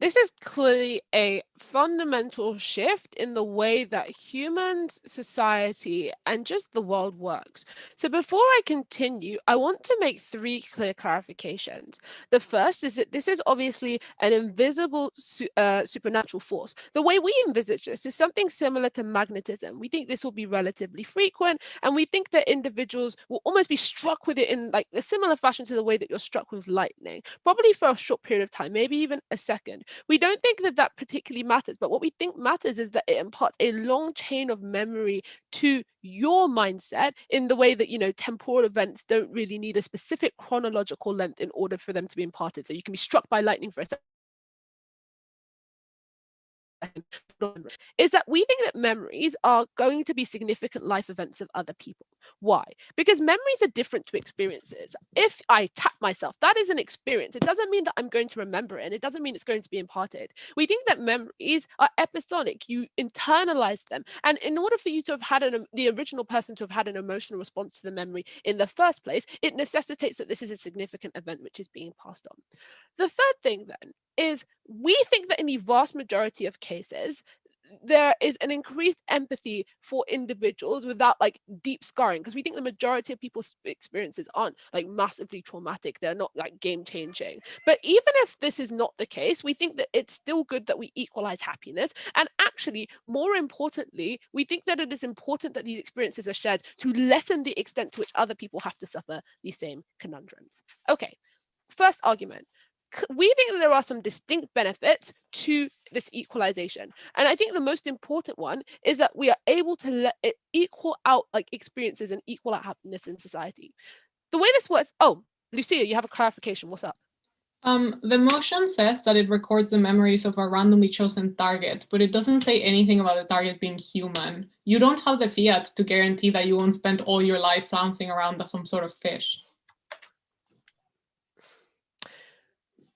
This is clearly a fundamental shift in the way that humans, society, and just the world works. So before I continue, I want to make three clear clarifications. The first is that this is obviously an invisible supernatural force. The way we envisage this is something similar to magnetism. We think this will be relatively frequent, and we think that individuals will almost be struck with it in like a similar fashion to the way that you're struck with lightning, probably for a short period of time, maybe even a second. We don't think that that particularly matters, but what we think matters is that it imparts a long chain of memory to your mindset in the way that, you know, temporal events don't really need a specific chronological length in order for them to be imparted. So you can be struck by lightning for a second. Is that we think that memories are going to be significant life events of other people. Why? Because memories are different to experiences. If I tap myself, that is an experience. It doesn't mean that I'm going to remember it, and it doesn't mean it's going to be imparted. We think that memories are episodic. You internalize them. And in order for you to have had the original person to have had an emotional response to the memory in the first place, it necessitates that this is a significant event which is being passed on. The third thing then is we think that in the vast majority of cases, there is an increased empathy for individuals without like deep scarring, because we think the majority of people's experiences aren't like massively traumatic. They're not like game changing. But even if this is not the case, we think that it's still good that we equalize happiness. And actually, more importantly, we think that it is important that these experiences are shared to lessen the extent to which other people have to suffer these same conundrums. Okay, first argument. We think that there are some distinct benefits to this equalization. And I think the most important one is that we are able to let it equal out like experiences and equal out happiness in society. The way this works, oh, Lucía, you have a clarification. What's up? The motion says that it records the memories of a randomly chosen target, but it doesn't say anything about the target being human. You don't have the fiat to guarantee that you won't spend all your life flouncing around as some sort of fish.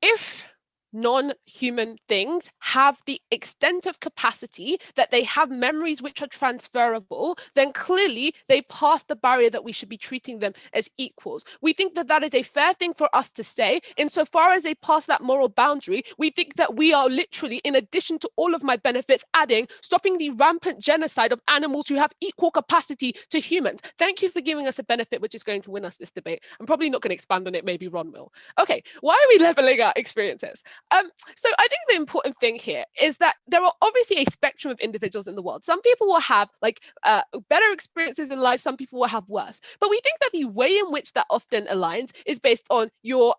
If non-human things have the extent of capacity that they have memories which are transferable, then clearly they pass the barrier that we should be treating them as equals. We think that that is a fair thing for us to say. Insofar as they pass that moral boundary, we think that we are literally, in addition to all of my benefits, adding stopping the rampant genocide of animals who have equal capacity to humans. Thank you for giving us a benefit which is going to win us this debate. I'm probably not going to expand on it, maybe Ron will. Okay, why are we leveling our experiences? So I think the important thing here is that there are obviously a spectrum of individuals in the world. Some people will have like better experiences in life, some people will have worse. But we think that the way in which that often aligns is based on your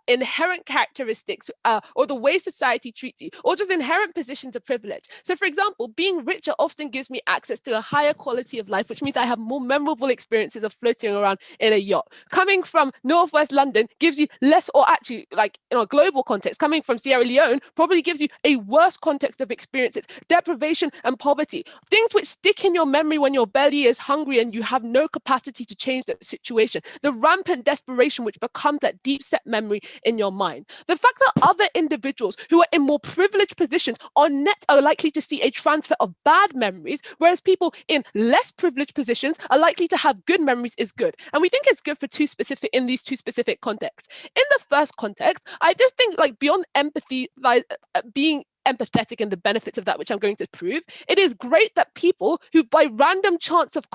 inherent characteristics or the way society treats you, or just inherent positions of privilege. So for example, being richer often gives me access to a higher quality of life, which means I have more memorable experiences of floating around in a yacht. Coming from Northwest London gives you less, or actually like in a global context, coming from Sierra Leone probably gives you a worse context of experiences, deprivation and poverty, things which stick in your memory when your belly is hungry and you have no capacity to change that situation, the rampant desperation which becomes that deep set memory in your mind. The fact that other individuals who are in more privileged positions are likely to see a transfer of bad memories, whereas people in less privileged positions are likely to have good memories is good. And we think it's good for these two specific contexts. In the first context, I just think like beyond empathy, like being empathetic and the benefits of that, which I'm going to prove, it is great that people who by random chance of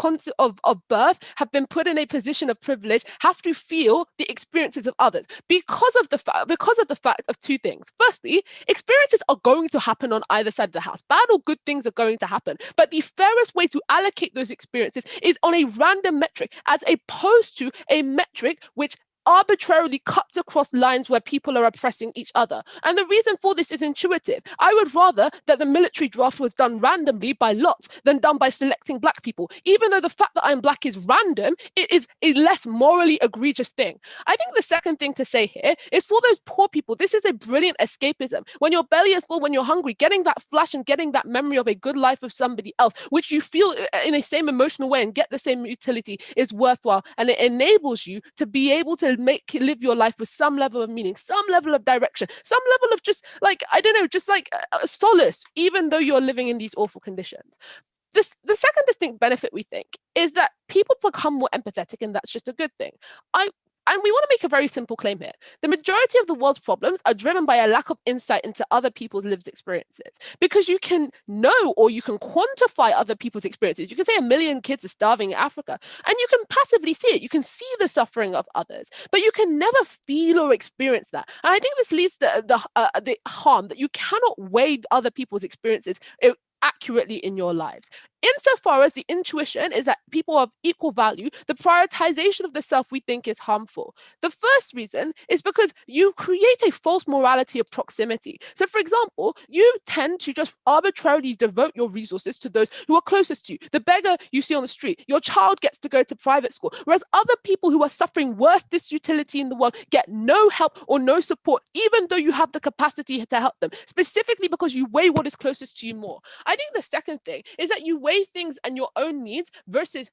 birth have been put in a position of privilege have to feel the experiences of others because of the fact of two things. Firstly, experiences are going to happen on either side of the house. Bad or good things are going to happen, but the fairest way to allocate those experiences is on a random metric, as opposed to a metric which arbitrarily cuts across lines where people are oppressing each other. And the reason for this is intuitive. I would rather that the military draft was done randomly by lots than done by selecting Black people. Even though the fact that I'm Black is random, it is a less morally egregious thing. I think the second thing to say here is for those poor people, this is a brilliant escapism. When your belly is full, when you're hungry, getting that flash and getting that memory of a good life of somebody else, which you feel in a same emotional way and get the same utility, is worthwhile. And it enables you to be able to live your life with some level of meaning, some level of direction, some level of just like, I don't know, just like solace, even though you're living in these awful conditions. The second distinct benefit we think is that people become more empathetic, and that's just a good thing. And we want to make a very simple claim here. The majority of the world's problems are driven by a lack of insight into other people's lived experiences. Because you can know or you can quantify other people's experiences. You can say 1 million kids are starving in Africa, and you can passively see it. You can see the suffering of others, but you can never feel or experience that. And I think this leads to the harm that you cannot weigh other people's experiences accurately in your lives. Insofar as the intuition is that people of equal value, the prioritization of the self we think is harmful. The first reason is because you create a false morality of proximity. So for example, you tend to just arbitrarily devote your resources to those who are closest to you. The beggar you see on the street, your child gets to go to private school, whereas other people who are suffering worse disutility in the world get no help or no support, even though you have the capacity to help them, specifically because you weigh what is closest to you more. I think the second thing is that you weigh things and your own needs versus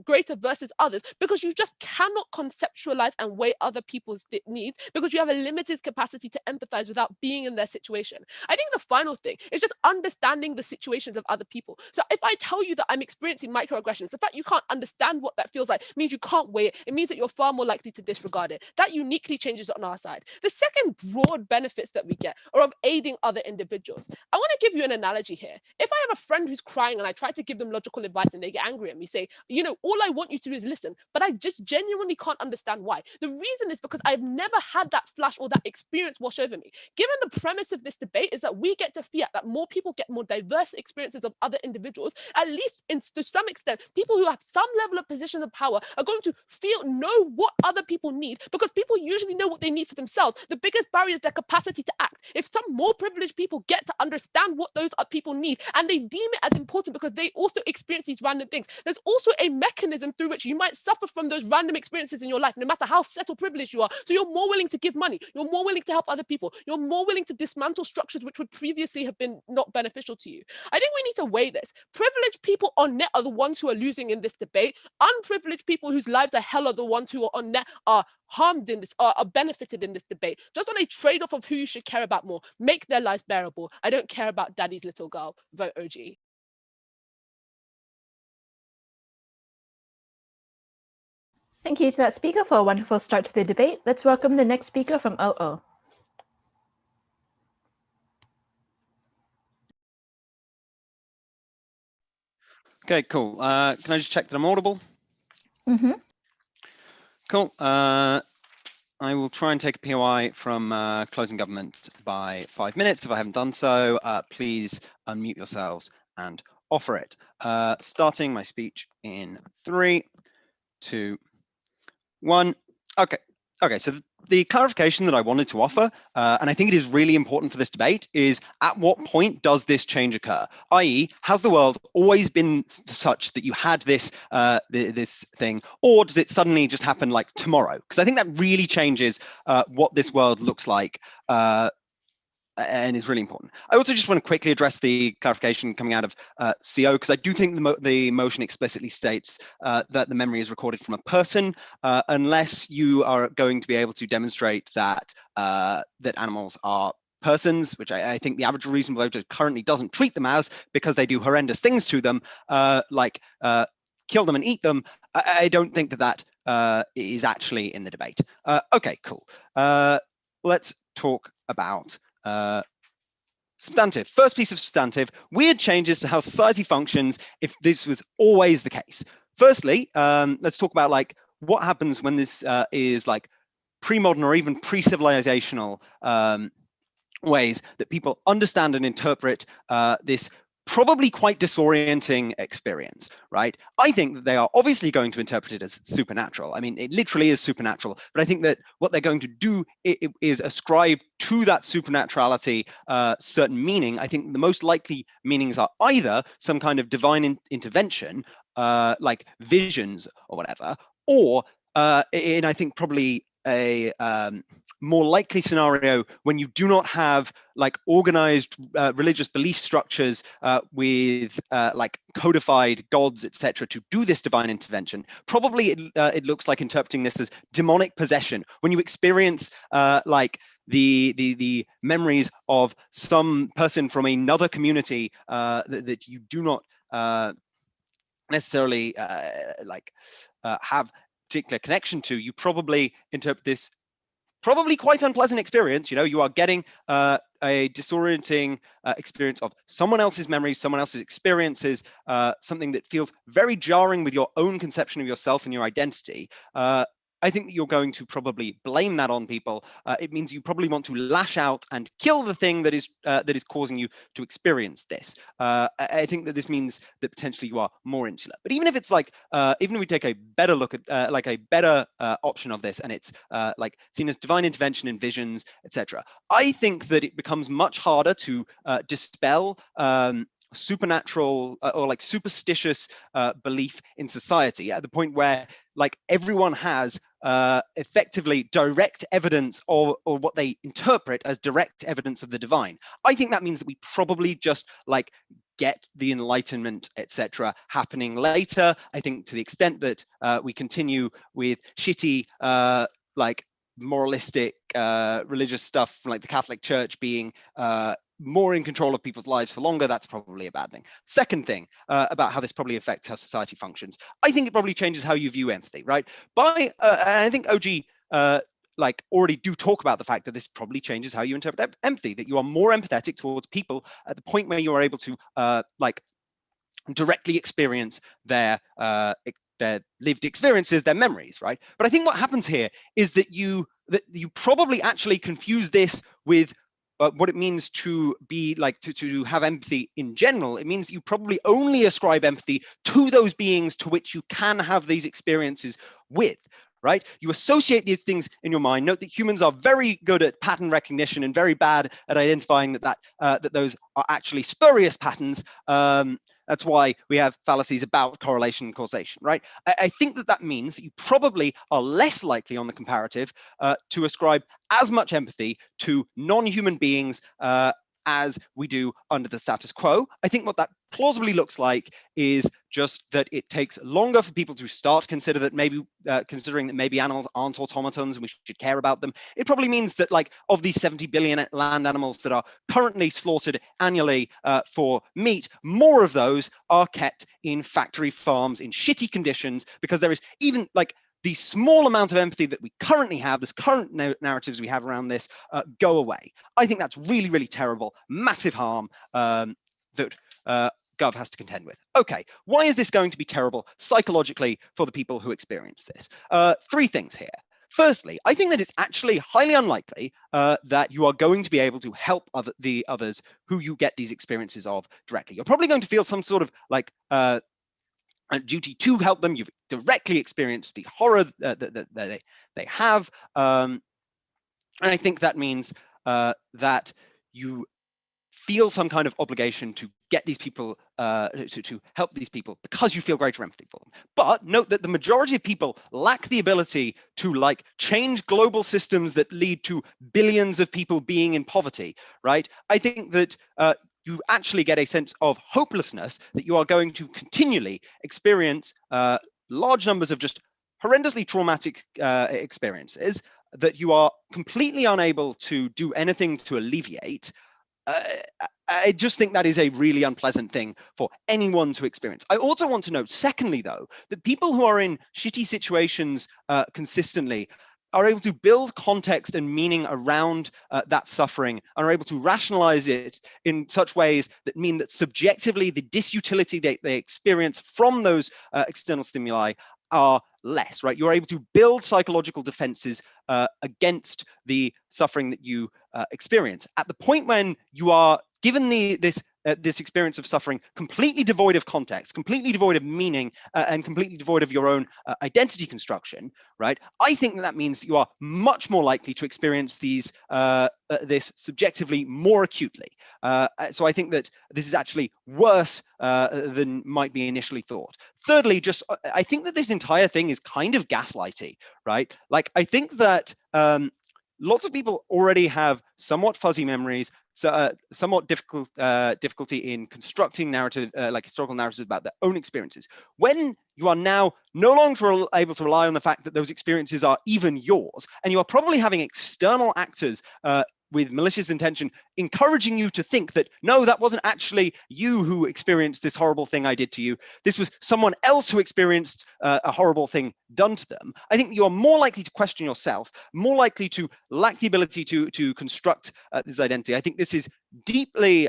greater versus others, because you just cannot conceptualize and weigh other people's needs because you have a limited capacity to empathize without being in their situation. I think the final thing is just understanding the situations of other people. So if I tell you that I'm experiencing microaggressions, the fact you can't understand what that feels like means you can't weigh it. It means that you're far more likely to disregard it. That uniquely changes it on our side. The second broad benefits that we get are of aiding other individuals. I want to give you an analogy here. If I have a friend who's crying and I try to give them logical advice and they get angry at me, say, all I want you to do is listen, but I just genuinely can't understand why. The reason is because I've never had that flash or that experience wash over me. Given the premise of this debate is that we get to fiat that more people get more diverse experiences of other individuals, at least to some extent, people who have some level of position of power are going to know what other people need, because people usually know what they need for themselves. The biggest barrier is their capacity to act. If some more privileged people get to understand what those people need and they deem it as important because they also experience these random things, there's also a mechanism through which you might suffer from those random experiences in your life, no matter how settled privileged you are. So you're more willing to give money, you're more willing to help other people, you're more willing to dismantle structures which would previously have been not beneficial to you. I think we need to weigh this. Privileged people on net are the ones who are losing in this debate. Unprivileged people whose lives are hell are the ones who are on net are harmed in this, are benefited in this debate, just on a trade-off of who you should care about more. Make their lives bearable. I don't care about daddy's little girl. Vote OG. Thank you to that speaker for a wonderful start to the debate. Let's welcome the next speaker from OO. Okay, cool. Can I just check that I'm audible? Mm-hmm. Cool. I will try and take a POI from closing government by 5 minutes. If I haven't done so, please unmute yourselves and offer it. Starting my speech in 3, 2, 1. Okay, so the clarification that I wanted to offer, and I think it is really important for this debate, is at what point does this change occur? I.e., has the world always been such that you had this this thing, or does it suddenly just happen like tomorrow? Because I think that really changes what this world looks like, and is really important. I also just want to quickly address the clarification coming out of CO, because I do think the motion explicitly states that the memory is recorded from a person, unless you are going to be able to demonstrate that that animals are persons, which I think the average reasonable voter currently doesn't treat them as, because they do horrendous things to them, like kill them and eat them. I don't think that is actually in the debate. Okay, cool. Let's talk about substantive. First piece of substantive: weird changes to how society functions if this was always the case. Firstly, let's talk about like what happens when this is like pre-modern or even pre-civilizational ways that people understand and interpret this probably quite disorienting experience, right? I think that they are obviously going to interpret it as supernatural. I mean, it literally is supernatural, but I think that what they're going to do is ascribe to that supernaturality certain meaning. I think the most likely meanings are either some kind of divine intervention, like visions or whatever, or and I think probably a more likely scenario when you do not have like organized religious belief structures with like codified gods, etc., to do this divine intervention. Probably it looks like interpreting this as demonic possession, when you experience like the memories of some person from another community that you do not necessarily like have particular connection to, you probably interpret this probably quite unpleasant experience. You are getting a disorienting experience of someone else's memories, someone else's experiences, something that feels very jarring with your own conception of yourself and your identity. I think that you're going to probably blame that on people. It means you probably want to lash out and kill the thing that is causing you to experience this. I think that this means that potentially you are more insular. But even if it's like, even if we take a better look at like a better option of this, and it's like seen as divine intervention in visions, etc., I think that it becomes much harder to dispel supernatural or like superstitious belief in society at the point where like everyone has effectively direct evidence or what they interpret as direct evidence of the divine. I think that means that we probably just like get the Enlightenment, etc., happening later. I think to the extent that we continue with shitty like moralistic religious stuff like the Catholic Church being more in control of people's lives for longer, that's probably a bad thing. Second thing about how this probably affects how society functions, I think it probably changes how you view empathy, right? I think OG like already do talk about the fact that this probably changes how you interpret empathy, that you are more empathetic towards people at the point where you are able to like directly experience their lived experiences, their memories, right? But I think what happens here is that you probably actually confuse this with what it means to be like to have empathy in general. It means you probably only ascribe empathy to those beings to which you can have these experiences with, right? You associate these things in your mind. Note that humans are very good at pattern recognition and very bad at identifying that those are actually spurious patterns. That's why we have fallacies about correlation and causation, right? I think that means that you probably are less likely on the comparative to ascribe as much empathy to non-human beings as we do under the status quo. I think what that plausibly looks like is just that it takes longer for people to start considering that maybe animals aren't automatons and we should care about them. It probably means that like of these 70 billion land animals that are currently slaughtered annually for meat, more of those are kept in factory farms in shitty conditions, because there is even like the small amount of empathy that we currently have, this current narratives we have around this, go away. I think that's really, really terrible, massive harm that Gov has to contend with. Okay, why is this going to be terrible psychologically for the people who experience this? Three things here. Firstly, I think that it's actually highly unlikely that you are going to be able to help the others who you get these experiences of directly. You're probably going to feel some sort of like a duty to help them. You've directly experienced the horror that they have, and I think that means that you feel some kind of obligation to get these people to help these people because you feel greater empathy for them. But note that the majority of people lack the ability to like change global systems that lead to billions of people being in poverty, right? I think that you actually get a sense of hopelessness, that you are going to continually experience large numbers of just horrendously traumatic experiences that you are completely unable to do anything to alleviate. I just think that is a really unpleasant thing for anyone to experience. I also want to note, secondly, though, that people who are in shitty situations consistently are able to build context and meaning around that suffering, and are able to rationalize it in such ways that mean that subjectively the disutility they experience from those external stimuli are less, right? You're able to build psychological defenses against the suffering that you experience. At the point when you are given this experience of suffering completely devoid of context, completely devoid of meaning, and completely devoid of your own identity construction, right? I think that means that you are much more likely to experience these this subjectively more acutely. So I think that this is actually worse than might be initially thought. Thirdly, just I think that this entire thing is kind of gaslighty, right? Like I think that lots of people already have somewhat fuzzy memories, so somewhat difficulty in constructing narrative, like historical narratives about their own experiences. When you are now no longer able to rely on the fact that those experiences are even yours, and you are probably having external actors with malicious intention, encouraging you to think that, no, that wasn't actually you who experienced this horrible thing I did to you. This was someone else who experienced a horrible thing done to them. I think you are more likely to question yourself, more likely to lack the ability to construct this identity. I think this is deeply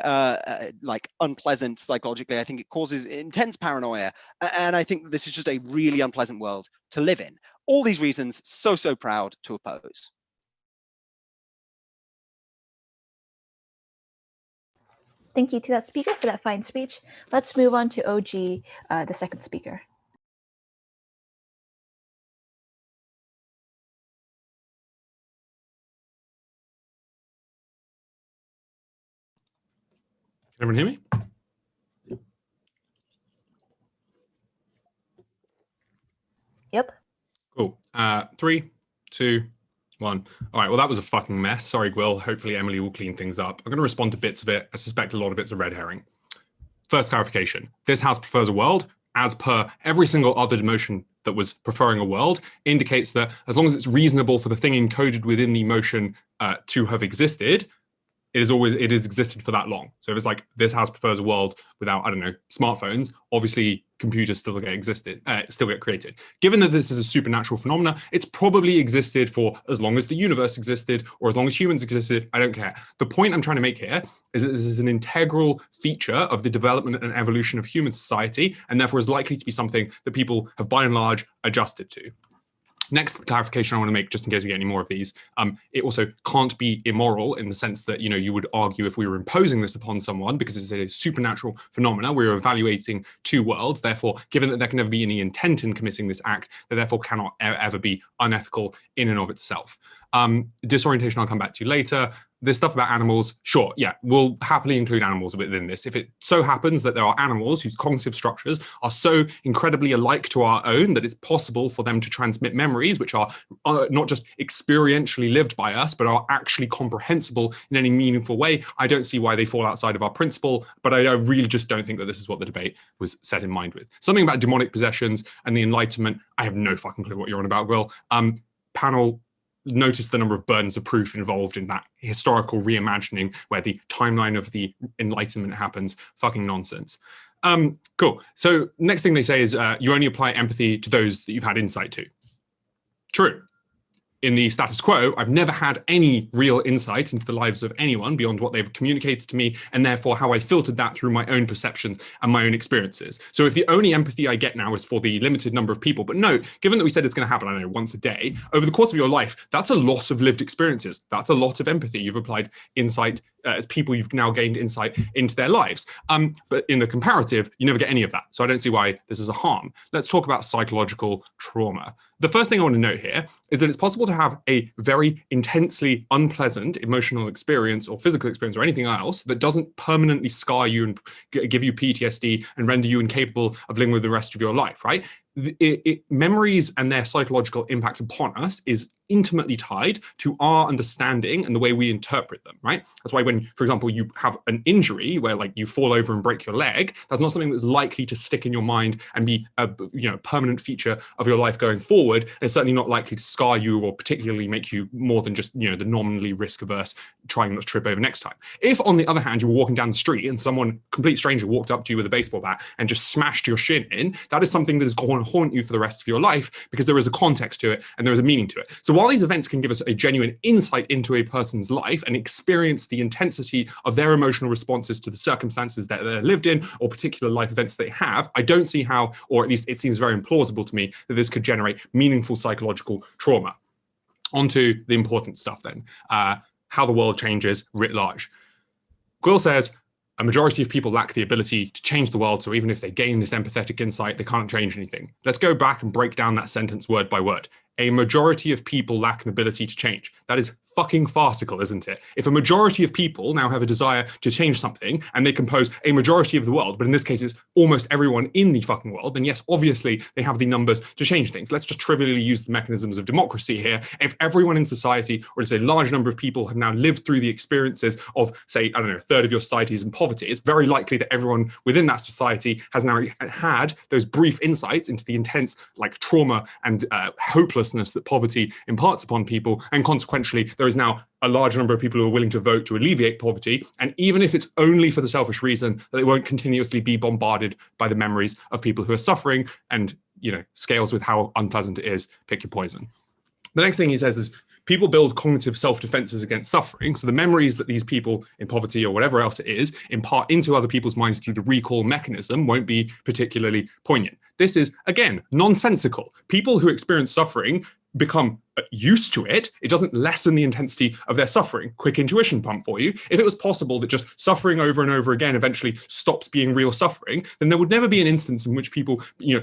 like unpleasant psychologically. I think it causes intense paranoia. And I think this is just a really unpleasant world to live in. All these reasons, so proud to oppose. Thank you to that speaker for that fine speech. Let's move on to OG, the second speaker. Can everyone hear me? Yep. Cool. 3, 2, 1. All right, well, that was a fucking mess. Sorry, Gwyl. Hopefully Emily will clean things up. I'm going to respond to bits of it. I suspect a lot of it's a red herring. First clarification. This house prefers a world, as per every single other motion that was preferring a world, indicates that as long as it's reasonable for the thing encoded within the motion to have existed, it has existed for that long. So if it's like this house prefers a world without, I don't know, smartphones, obviously computers still get created. Given that this is a supernatural phenomena, it's probably existed for as long as the universe existed or as long as humans existed. I don't care. The point I'm trying to make here is that this is an integral feature of the development and evolution of human society, and therefore is likely to be something that people have by and large adjusted to. Next clarification I want to make, just in case we get any more of these, it also can't be immoral in the sense that, you would argue if we were imposing this upon someone, because it's a supernatural phenomena, we're evaluating two worlds. Therefore, given that there can never be any intent in committing this act, there therefore cannot ever be unethical in and of itself. Disorientation, I'll come back to later. This stuff about animals, sure, yeah, we'll happily include animals within this. If it so happens that there are animals whose cognitive structures are so incredibly alike to our own that it's possible for them to transmit memories which are not just experientially lived by us, but are actually comprehensible in any meaningful way, I don't see why they fall outside of our principle, but I really just don't think that this is what the debate was set in mind with. Something about demonic possessions and the Enlightenment, I have no fucking clue what you're on about, Gwyl. Panel, notice the number of burdens of proof involved in that historical reimagining where the timeline of the Enlightenment happens. Fucking nonsense. Cool. So next thing they say is you only apply empathy to those that you've had insight to. True. In the status quo, I've never had any real insight into the lives of anyone beyond what they've communicated to me, and therefore how I filtered that through my own perceptions and my own experiences. So if the only empathy I get now is for the limited number of people, but no, given that we said it's going to happen, I don't know, once a day, over the course of your life, that's a lot of lived experiences. That's a lot of empathy. You've applied insight as people you've now gained insight into their lives. But in the comparative, you never get any of that. So I don't see why this is a harm. Let's talk about psychological trauma. The first thing I want to note here is that it's possible to have a very intensely unpleasant emotional experience or physical experience or anything else that doesn't permanently scar you and give you PTSD and render you incapable of living with the rest of your life, right? Memories and their psychological impact upon us is intimately tied to our understanding and the way we interpret them, right? That's why when, for example, you have an injury where like you fall over and break your leg, that's not something that's likely to stick in your mind and be a permanent feature of your life going forward. And it's certainly not likely to scar you or particularly make you more than just, the nominally risk averse trying not to trip over next time. If, on the other hand, you were walking down the street and someone, complete stranger, walked up to you with a baseball bat and just smashed your shin in, that is something that is going to haunt you for the rest of your life because there is a context to it and there is a meaning to it. So while these events can give us a genuine insight into a person's life and experience the intensity of their emotional responses to the circumstances that they're lived in or particular life events they have, I don't see how, or at least it seems very implausible to me, that this could generate meaningful psychological trauma. On to the important stuff then, how the world changes writ large. Gwyl says, a majority of people lack the ability to change the world, so even if they gain this empathetic insight, they can't change anything. Let's go back and break down that sentence word by word. A majority of people lack an ability to change. That is fucking farcical, isn't it? If a majority of people now have a desire to change something and they compose a majority of the world, but in this case it's almost everyone in the fucking world, then yes, obviously they have the numbers to change things. Let's just trivially use the mechanisms of democracy here. If everyone in society, or to say a large number of people, have now lived through the experiences of, say, I don't know, a third of your society is in poverty, it's very likely that everyone within that society has now had those brief insights into the intense, like, trauma and hopelessness hopelessness that poverty imparts upon people, and consequently, there is now a large number of people who are willing to vote to alleviate poverty, and even if it's only for the selfish reason that they won't continuously be bombarded by the memories of people who are suffering, and scales with how unpleasant it is, pick your poison. The next thing he says is people build cognitive self-defenses against suffering. So the memories that these people in poverty or whatever else it is impart into other people's minds through the recall mechanism won't be particularly poignant. This is, again, nonsensical. People who experience suffering become used to it. It doesn't lessen the intensity of their suffering. Quick intuition pump for you. If it was possible that just suffering over and over again eventually stops being real suffering, then there would never be an instance in which people,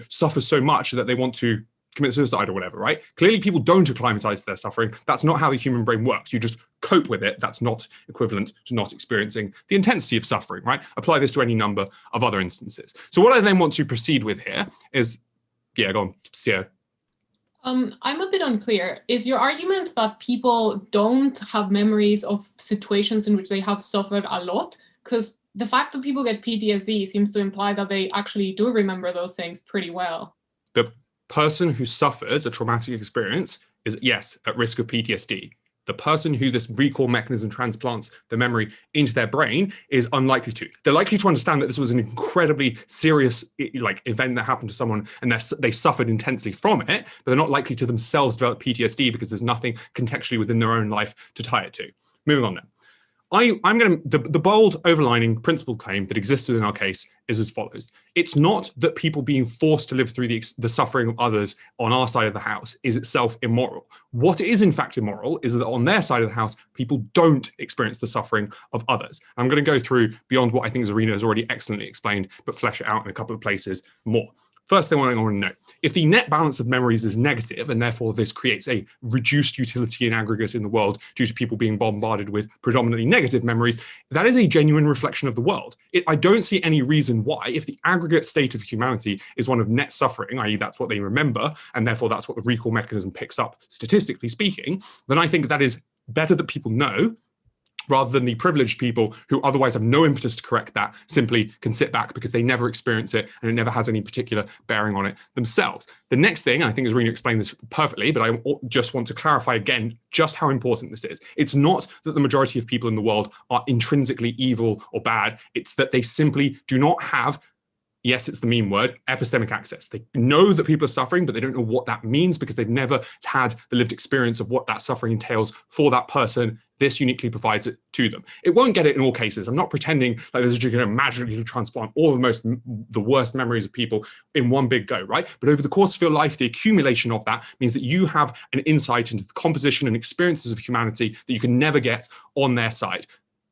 suffer so much that they want to commit suicide or whatever, right? Clearly people don't acclimatize their suffering. That's not how the human brain works. You just cope with it. That's not equivalent to not experiencing the intensity of suffering, right? Apply this to any number of other instances. So what I then want to proceed with here is, go on, Sia. I'm a bit unclear. Is your argument that people don't have memories of situations in which they have suffered a lot? Because the fact that people get PTSD seems to imply that they actually do remember those things pretty well. The person who suffers a traumatic experience is, yes, at risk of PTSD. The person who this recall mechanism transplants the memory into their brain is unlikely to. They're likely to understand that this was an incredibly serious event that happened to someone and they suffered intensely from it, but they're not likely to themselves develop PTSD because there's nothing contextually within their own life to tie it to. Moving on then. The bold overlining principal claim that exists within our case is as follows. It's not that people being forced to live through the suffering of others on our side of the house is itself immoral. What is in fact immoral is that on their side of the house, people don't experience the suffering of others. I'm going to go through beyond what I think Zarina has already excellently explained, but flesh it out in a couple of places more. First thing I want to know, if the net balance of memories is negative, and therefore this creates a reduced utility in aggregate in the world due to people being bombarded with predominantly negative memories, that is a genuine reflection of the world. I don't see any reason why, if the aggregate state of humanity is one of net suffering, i.e. that's what they remember, and therefore that's what the recall mechanism picks up, statistically speaking, then I think that is better that people know, rather than the privileged people who otherwise have no impetus to correct that, simply can sit back because they never experience it and it never has any particular bearing on it themselves. The next thing, and I think Zarina explained this perfectly, but I just want to clarify again just how important this is. It's not that the majority of people in the world are intrinsically evil or bad. It's that they simply do not have, yes, it's the meme word, epistemic access. They know that people are suffering, but they don't know what that means because they've never had the lived experience of what that suffering entails for that person. This uniquely provides it to them. It won't get it in all cases. I'm not pretending like this is going to magically transplant all of the worst memories of people in one big go, right? But over the course of your life, the accumulation of that means that you have an insight into the composition and experiences of humanity that you can never get on their side.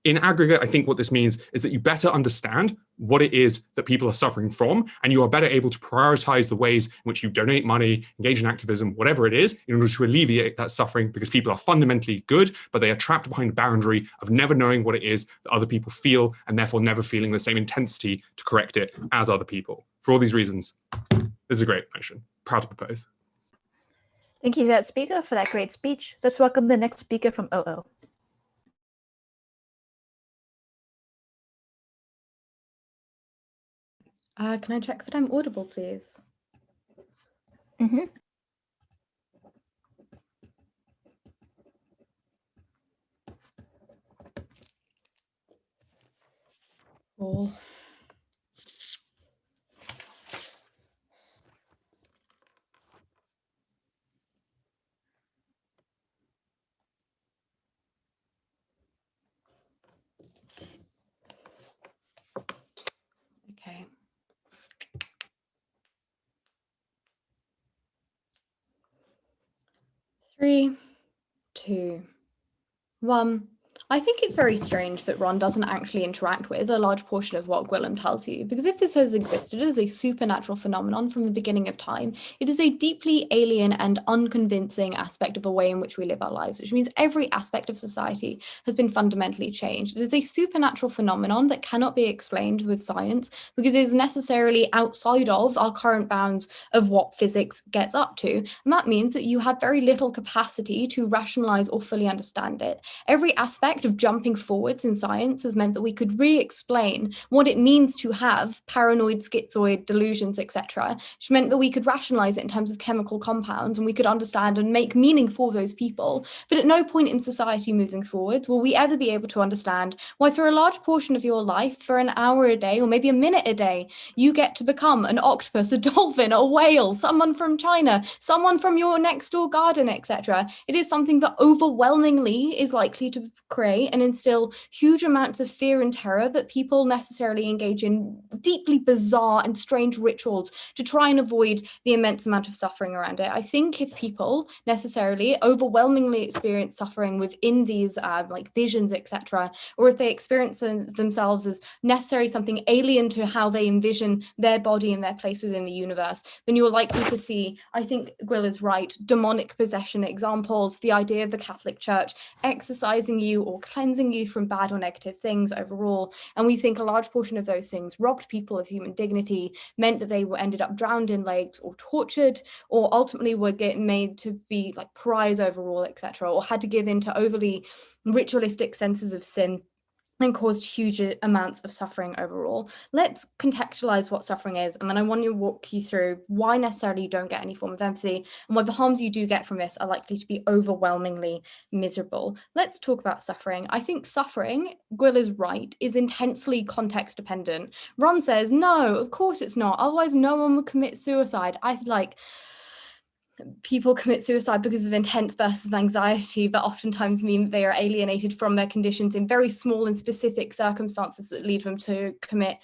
In aggregate, I think what this means is that you better understand what it is that people are suffering from, and you are better able to prioritize the ways in which you donate money, engage in activism, whatever it is, in order to alleviate that suffering, because people are fundamentally good, but they are trapped behind a boundary of never knowing what it is that other people feel, and therefore never feeling the same intensity to correct it as other people. For all these reasons, this is a great motion. Proud to propose. Thank you to that speaker for that great speech. Let's welcome the next speaker from OO. Can I check that I'm audible, please? Mm-hmm. Cool. Okay. 3, 2, 1. I think it's very strange that Ron doesn't actually interact with a large portion of what Gwylim tells you, because if this has existed as a supernatural phenomenon from the beginning of time, it is a deeply alien and unconvincing aspect of the way in which we live our lives, which means every aspect of society has been fundamentally changed. It is a supernatural phenomenon that cannot be explained with science because it is necessarily outside of our current bounds of what physics gets up to. And that means that you have very little capacity to rationalize or fully understand it. Every aspect prospect of jumping forwards in science has meant that we could re-explain what it means to have paranoid, schizoid delusions, etc., which meant that we could rationalize it in terms of chemical compounds, and we could understand and make meaning for those people. But at no point in society moving forward will we ever be able to understand why for a large portion of your life, for an hour a day or maybe a minute a day, you get to become an octopus, a dolphin, a whale, someone from China, someone from your next door garden, etc. It is something that overwhelmingly is likely to create and instill huge amounts of fear and terror that people necessarily engage in deeply bizarre and strange rituals to try and avoid the immense amount of suffering around it. I think if people necessarily overwhelmingly experience suffering within these like visions, etc., or if they experience themselves as necessarily something alien to how they envision their body and their place within the universe, then you're likely to see, I think Gwyl is right, demonic possession examples, the idea of the Catholic Church exorcising you or cleansing you from bad or negative things overall. And we think a large portion of those things robbed people of human dignity, meant that they were ended up drowned in lakes or tortured, or ultimately were made to be like pariahs overall, etc., or had to give in to overly ritualistic senses of sin, and caused huge amounts of suffering overall. Let's contextualize what suffering is, and then I want to walk you through why necessarily you don't get any form of empathy, and why the harms you do get from this are likely to be overwhelmingly miserable. Let's talk about suffering. I think suffering, Gwyl is right, is intensely context dependent. Ron says, no, of course it's not, otherwise no one would commit suicide. I feel like people commit suicide because of intense bursts of anxiety that oftentimes mean they are alienated from their conditions in very small and specific circumstances that lead them to commit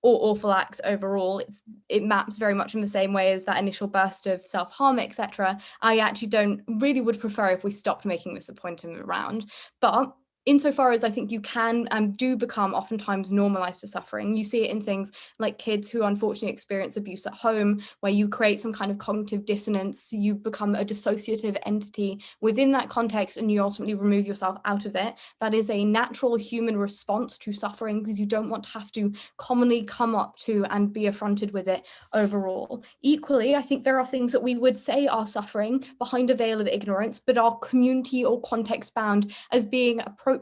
awful acts overall. It maps very much in the same way as that initial burst of self-harm, etc. I actually would prefer if we stopped making this a point in the round. But insofar as I think you can and do become oftentimes normalized to suffering, you see it in things like kids who unfortunately experience abuse at home, where you create some kind of cognitive dissonance, you become a dissociative entity within that context, and you ultimately remove yourself out of it. That is a natural human response to suffering, because you don't want to have to commonly come up to and be affronted with it overall. Equally, I think there are things that we would say are suffering behind a veil of ignorance, but are community or context bound as being appropriate.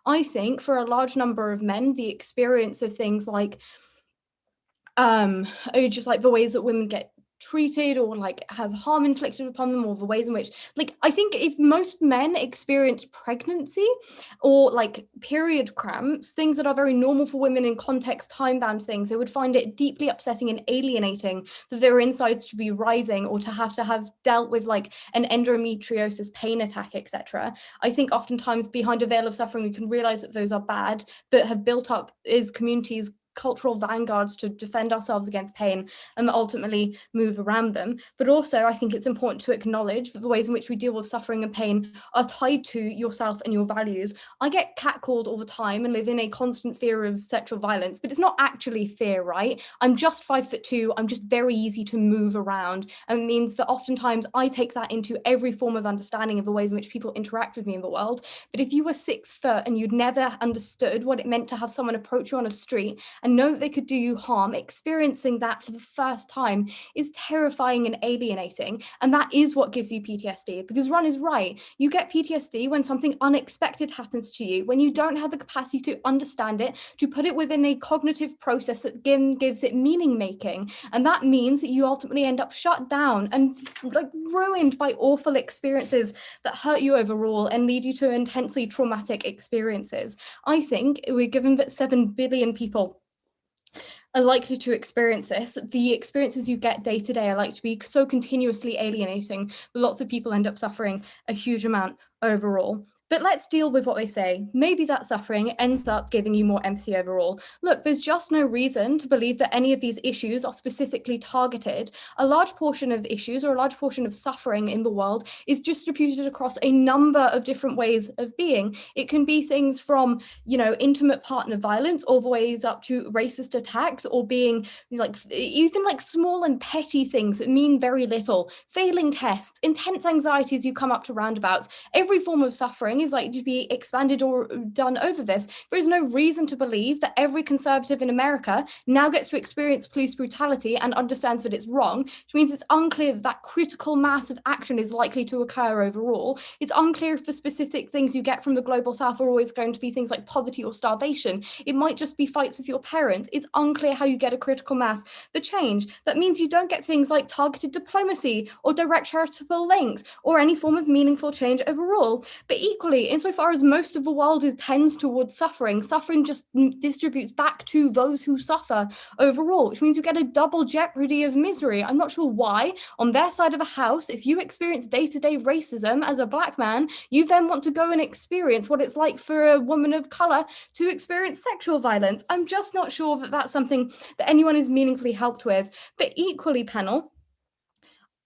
I think for a large number of men, the experience of things like just like the ways that women get treated or like have harm inflicted upon them, or the ways in which, like, I think if most men experience pregnancy or like period cramps, things that are very normal for women in context time-bound things, they would find it deeply upsetting and alienating that their insides to be writhing or to have dealt with like an endometriosis pain attack, etc. I think oftentimes behind a veil of suffering we can realize that those are bad, but have built up as communities cultural vanguards to defend ourselves against pain and ultimately move around them. But also I think it's important to acknowledge that the ways in which we deal with suffering and pain are tied to yourself and your values. I get catcalled all the time and live in a constant fear of sexual violence, but it's not actually fear, right? I'm just 5'2", I'm just very easy to move around, and it means that oftentimes I take that into every form of understanding of the ways in which people interact with me in the world. But if you were 6 foot and you'd never understood what it meant to have someone approach you on a street and know that they could do you harm, experiencing that for the first time is terrifying and alienating. And that is what gives you PTSD, because Ron is right. You get PTSD when something unexpected happens to you, when you don't have the capacity to understand it, to put it within a cognitive process that gives it meaning making. And that means that you ultimately end up shut down and like ruined by awful experiences that hurt you overall and lead you to intensely traumatic experiences. I think we're given that 7 billion people are likely to experience this. The experiences you get day to day are likely to be so continuously alienating that lots of people end up suffering a huge amount overall. But let's deal with what they say. Maybe that suffering ends up giving you more empathy overall. Look, there's just no reason to believe that any of these issues are specifically targeted. A large portion of issues or a large portion of suffering in the world is distributed across a number of different ways of being. It can be things from, intimate partner violence all the ways up to racist attacks, or being like even like small and petty things that mean very little, failing tests, intense anxieties you come up to roundabouts. every form of suffering is likely to be expanded or done over this. There is no reason to believe that every conservative in America now gets to experience police brutality and understands that it's wrong, which means it's unclear that that critical mass of action is likely to occur overall. It's unclear if the specific things you get from the global south are always going to be things like poverty or starvation. It might just be fights with your parents. It's unclear how you get a critical mass. The change, that means you don't get things like targeted diplomacy or direct charitable links or any form of meaningful change overall. But equally, insofar as most of the world tends towards suffering, suffering just distributes back to those who suffer overall, which means you get a double jeopardy of misery. I'm not sure why, on their side of the house, if you experience day-to-day racism as a Black man, you then want to go and experience what it's like for a woman of color to experience sexual violence. I'm just not sure that that's something that anyone is meaningfully helped with. But equally, panel,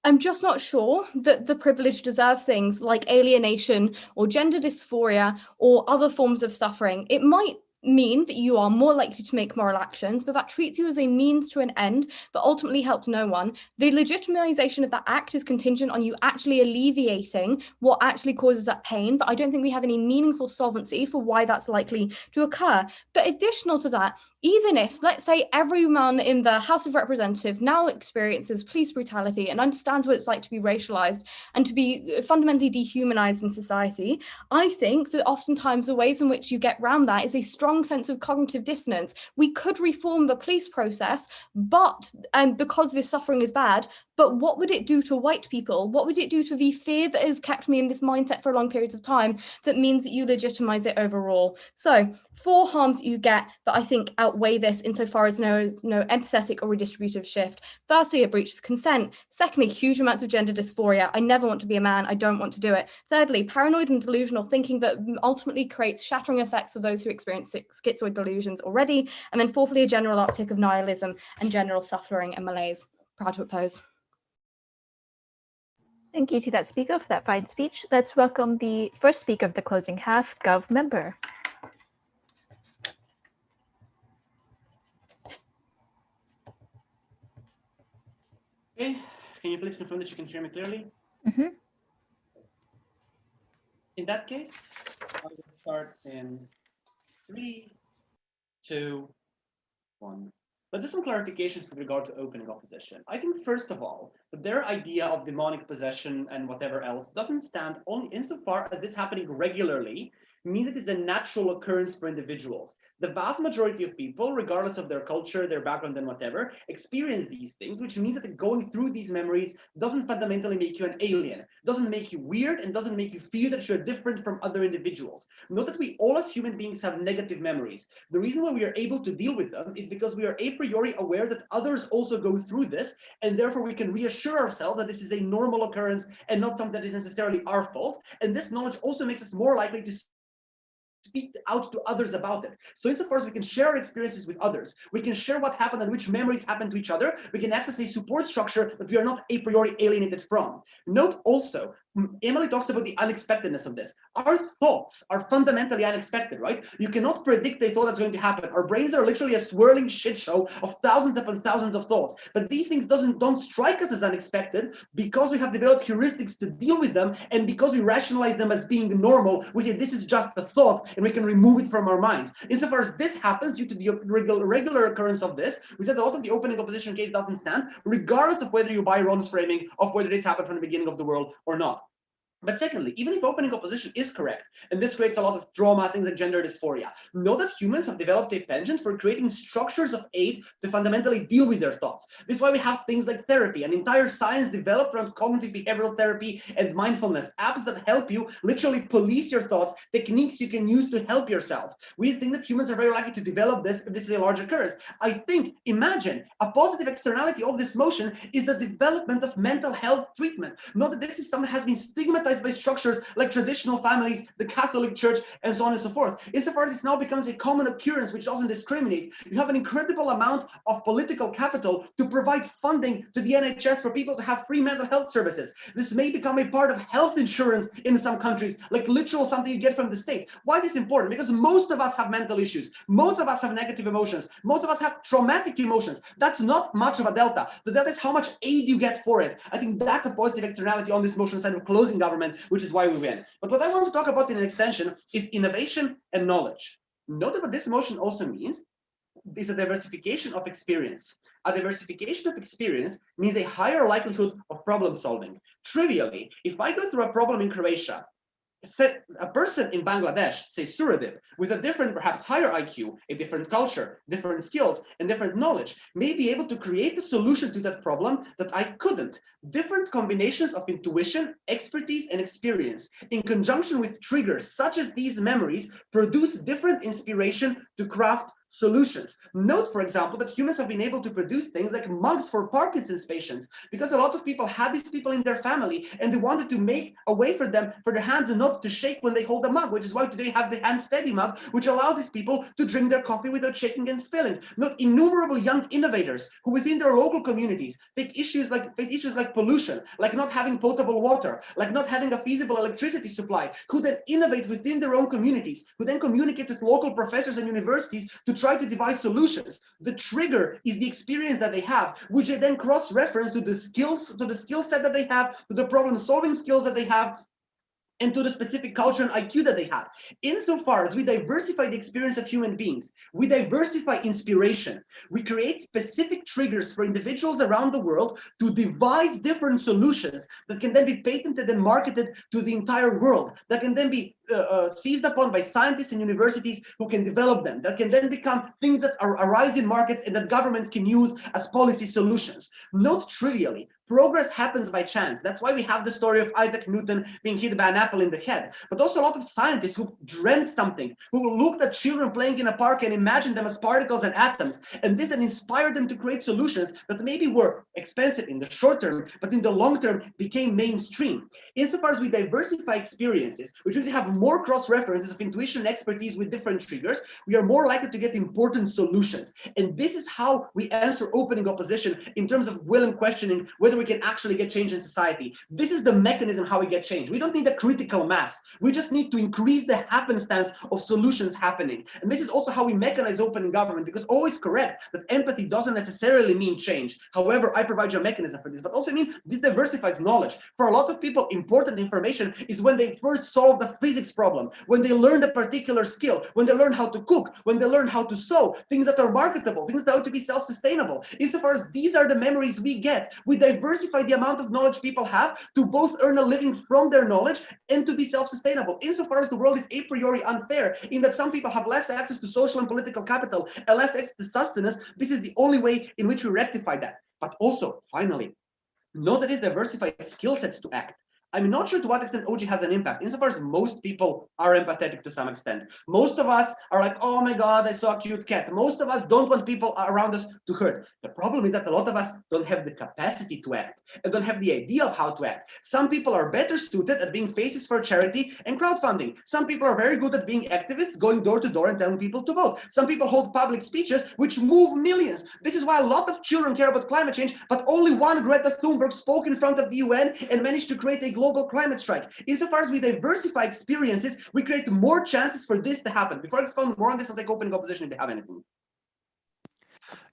I'm just not sure that the privileged deserve things like alienation or gender dysphoria or other forms of suffering. It might mean that you are more likely to make moral actions, but that treats you as a means to an end that ultimately helps no one. The legitimization of that act is contingent on you actually alleviating what actually causes that pain, but I don't think we have any meaningful solvency for why that's likely to occur. But additional to that, even if, let's say, everyone in the House of Representatives now experiences police brutality and understands what it's like to be racialized and to be fundamentally dehumanized in society, I think that oftentimes the ways in which you get around that is a strong sense of cognitive dissonance. We could reform the police process, but because this suffering is bad, but what would it do to white people? What would it do to the fear that has kept me in this mindset for long periods of time that means that you legitimize it overall? So 4 harms that you get that I think outweigh this insofar as no empathetic or redistributive shift. Firstly, a breach of consent. Secondly, huge amounts of gender dysphoria. I never want to be a man. I don't want to do it. Thirdly, paranoid and delusional thinking that ultimately creates shattering effects for those who experience schizoid delusions already. And then fourthly, a general uptick of nihilism and general suffering and malaise. Proud to oppose. Thank you to that speaker for that fine speech. Let's welcome the first speaker of the closing half, Gov member. Okay, can you please confirm that you can hear me clearly? Mm-hmm. In that case, I will start in 3, 2, 1. But just some clarifications with regard to opening opposition. I think, first of all, that their idea of demonic possession and whatever else doesn't stand only insofar as this happening regularly means it is a natural occurrence for individuals. The vast majority of people, regardless of their culture, their background, and whatever, experience these things, which means that going through these memories doesn't fundamentally make you an alien, doesn't make you weird, and doesn't make you feel that you're different from other individuals. Note that we all as human beings have negative memories. The reason why we are able to deal with them is because we are a priori aware that others also go through this, and therefore we can reassure ourselves that this is a normal occurrence and not something that is necessarily our fault. And this knowledge also makes us more likely to speak out to others about it. So insofar as we can share our experiences with others, we can share what happened and which memories happened to each other, we can access a support structure that we are not a priori alienated from. Note also, Emily talks about the unexpectedness of this. Our thoughts are fundamentally unexpected, right? You cannot predict a thought that's going to happen. Our brains are literally a swirling shit show of thousands upon thousands of thoughts. But these things don't strike us as unexpected because we have developed heuristics to deal with them, and because we rationalize them as being normal, we say this is just a thought and we can remove it from our minds. Insofar as this happens due to the regular occurrence of this, we said a lot of the opening opposition case doesn't stand, regardless of whether you buy Ron's framing of whether this happened from the beginning of the world or not. But secondly, even if opening opposition is correct, and this creates a lot of trauma, things like gender dysphoria, know that humans have developed a penchant for creating structures of aid to fundamentally deal with their thoughts. This is why we have things like therapy, an entire science developed around cognitive behavioral therapy and mindfulness, apps that help you literally police your thoughts, techniques you can use to help yourself. We think that humans are very likely to develop this if this is a large occurrence. I think, imagine, a positive externality of this motion is the development of mental health treatment. Not that this is something that has been stigmatized by structures like traditional families, the Catholic Church, and so on and so forth. Insofar as this now becomes a common occurrence which doesn't discriminate, you have an incredible amount of political capital to provide funding to the NHS for people to have free mental health services. This may become a part of health insurance in some countries, like literal something you get from the state. Why is this important? Because most of us have mental issues. Most of us have negative emotions. Most of us have traumatic emotions. That's not much of a delta. The delta is how much aid you get for it. I think that's a positive externality on this motion side of closing government government, which is why we win. But what I want to talk about in an extension is innovation and knowledge. Note that what this motion also means is a diversification of experience. A diversification of experience means a higher likelihood of problem solving. Trivially, if I go through a problem in Croatia, a person in Bangladesh, say Sourodip, with a different, perhaps higher IQ, a different culture, different skills, and different knowledge, may be able to create a solution to that problem that I couldn't. Different combinations of intuition, expertise, and experience, in conjunction with triggers such as these memories, produce different inspiration to craft solutions. Note, for example, that humans have been able to produce things like mugs for Parkinson's patients because a lot of people had these people in their family and they wanted to make a way for them, for their hands not to shake when they hold a mug, which is why today have the hand steady mug, which allows these people to drink their coffee without shaking and spilling. Note innumerable young innovators who within their local communities face issues like pollution, like not having potable water, like not having a feasible electricity supply, who then innovate within their own communities, who then communicate with local professors and universities to try to devise solutions. The trigger is the experience that they have, which they then cross-reference to the skill set that they have, to the problem-solving skills that they have, and to the specific culture and IQ that they have. Insofar as we diversify the experience of human beings, we diversify inspiration, we create specific triggers for individuals around the world to devise different solutions that can then be patented and marketed to the entire world, that can then be seized upon by scientists and universities who can develop them, that can then become things that arise in markets and that governments can use as policy solutions. Not trivially, progress happens by chance. That's why we have the story of Isaac Newton being hit by an apple in the head. But also a lot of scientists who dreamt something, who looked at children playing in a park and imagined them as particles and atoms. And this then inspired them to create solutions that maybe were expensive in the short term, but in the long term became mainstream. Insofar as we diversify experiences, which means we have more cross-references of intuition and expertise with different triggers, we are more likely to get important solutions. And this is how we answer opening opposition in terms of Gwylim questioning whether we can actually get change in society. This is the mechanism how we get change. We don't need a critical mass. We just need to increase the happenstance of solutions happening. And this is also how we mechanize open government, because always correct that empathy doesn't necessarily mean change. However, I provide you a mechanism for this, but also mean this diversifies knowledge. For a lot of people, important information is when they first solve the physics problem, when they learn a particular skill, when they learn how to cook, when they learn how to sew, things that are marketable, things that are to be self-sustainable. Insofar as these are the memories we get, we diversify the amount of knowledge people have to both earn a living from their knowledge and to be self-sustainable. Insofar as the world is a priori unfair in that some people have less access to social and political capital and less access to sustenance, this is the only way in which we rectify that. But also, finally, know that it's diversified skill sets to act. I'm not sure to what extent OG has an impact, insofar as most people are empathetic to some extent. Most of us are like, oh my God, I saw a cute cat. Most of us don't want people around us to hurt. The problem is that a lot of us don't have the capacity to act and don't have the idea of how to act. Some people are better suited at being faces for charity and crowdfunding. Some people are very good at being activists, going door to door and telling people to vote. Some people hold public speeches which move millions. This is why a lot of children care about climate change, but only one Greta Thunberg spoke in front of the UN and managed to create a global climate strike. Insofar as we diversify experiences, we create more chances for this to happen. Before I expound more on this, I'll take opening opposition if they have anything.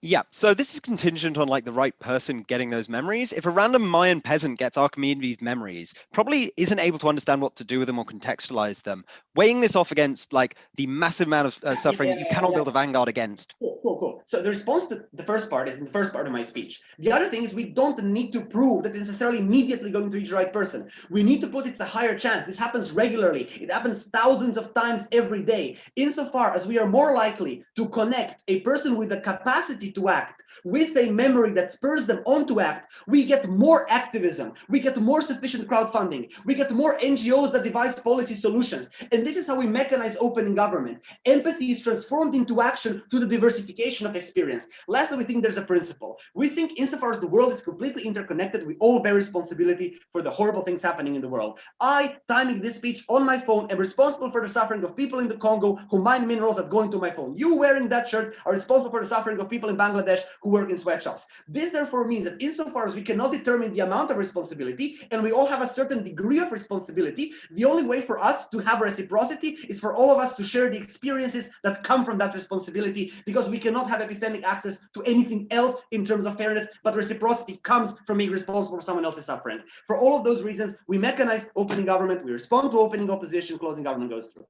Yeah, so this is contingent on like the right person getting those memories. If a random Mayan peasant gets Archimedes' memories, probably isn't able to understand what to do with them or contextualize them, weighing this off against like the massive amount of suffering that you cannot build a vanguard against. Cool. So the response to the first part is in the first part of my speech. The other thing is we don't need to prove that it's necessarily immediately going to reach the right person. We need to put it's a higher chance. This happens regularly. It happens thousands of times every day. Insofar as we are more likely to connect a person with the capacity to act with a memory that spurs them on to act, we get more activism, we get more sufficient crowdfunding, we get more NGOs that devise policy solutions. And this is how we mechanize open government. Empathy is transformed into action through the diversification of experience. Lastly, we think there's a principle. We think insofar as the world is completely interconnected, we all bear responsibility for the horrible things happening in the world. I, timing this speech on my phone, am responsible for the suffering of people in the Congo who mine minerals that go into my phone. You wearing that shirt are responsible for the suffering of people in Bangladesh who work in sweatshops. This therefore means that insofar as we cannot determine the amount of responsibility, and we all have a certain degree of responsibility, the only way for us to have reciprocity is for all of us to share the experiences that come from that responsibility, because we cannot have epistemic access to anything else in terms of fairness, but reciprocity comes from being responsible for someone else's suffering. For all of those reasons, we mechanize opening government, we respond to opening opposition, closing government goes through.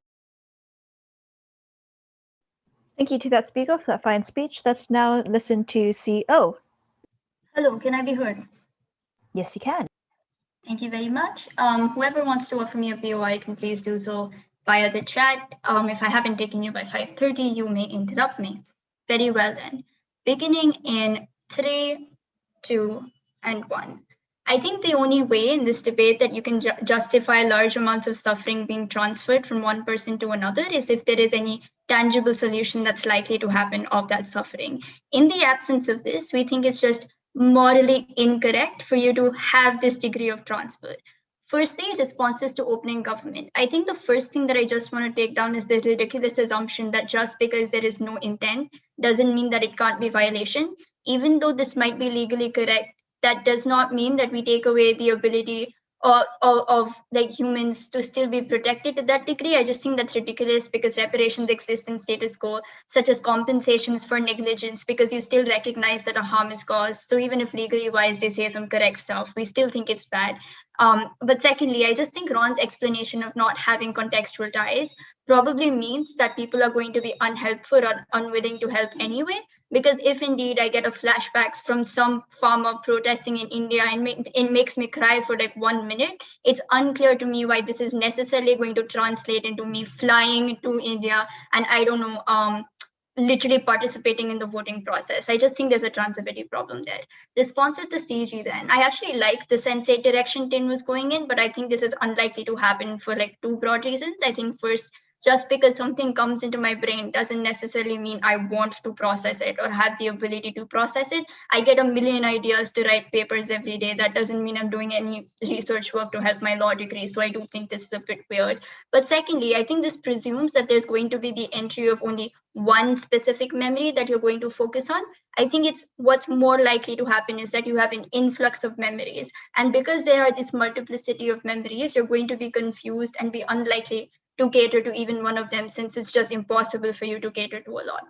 Thank you to that speaker for that fine speech. Let's now listen to CO. Hello, can I be heard? Yes, you can. Thank you very much. Whoever wants to offer me a POI can please do so via the chat. If I haven't taken you by 5:30, you may interrupt me. Very well then. Beginning in 3, 2, and 1. I think the only way in this debate that you can justify large amounts of suffering being transferred from one person to another is if there is any tangible solution that's likely to happen of that suffering. In the absence of this, we think it's just morally incorrect for you to have this degree of transfer. Firstly, responses to opening government. I think the first thing that I just want to take down is the ridiculous assumption that just because there is no intent doesn't mean that it can't be violation. Even though this might be legally correct, that does not mean that we take away the ability of like humans to still be protected to that degree. I just think that's ridiculous because reparations exist in status quo, such as compensations for negligence, because you still recognize that a harm is caused. So even if legally wise they say some correct stuff, we still think it's bad. But secondly, I just think Ron's explanation of not having contextual ties probably means that people are going to be unhelpful or unwilling to help anyway. Because if indeed I get a flashbacks from some farmer protesting in India and it makes me cry for like 1 minute, it's unclear to me why this is necessarily going to translate into me flying to India and I don't know, literally participating in the voting process. I just think there's a transitivity problem there. Responses to CG then. I actually like the sensate direction Tin was going in, but I think this is unlikely to happen for like 2 broad reasons. I think first, just because something comes into my brain doesn't necessarily mean I want to process it or have the ability to process it. I get a million ideas to write papers every day. That doesn't mean I'm doing any research work to help my law degree. So I do think this is a bit weird. But secondly, I think this presumes that there's going to be the entry of only one specific memory that you're going to focus on. I think it's what's more likely to happen is that you have an influx of memories. And because there are this multiplicity of memories, you're going to be confused and be unlikely to cater to even one of them, since it's just impossible for you to cater to a lot.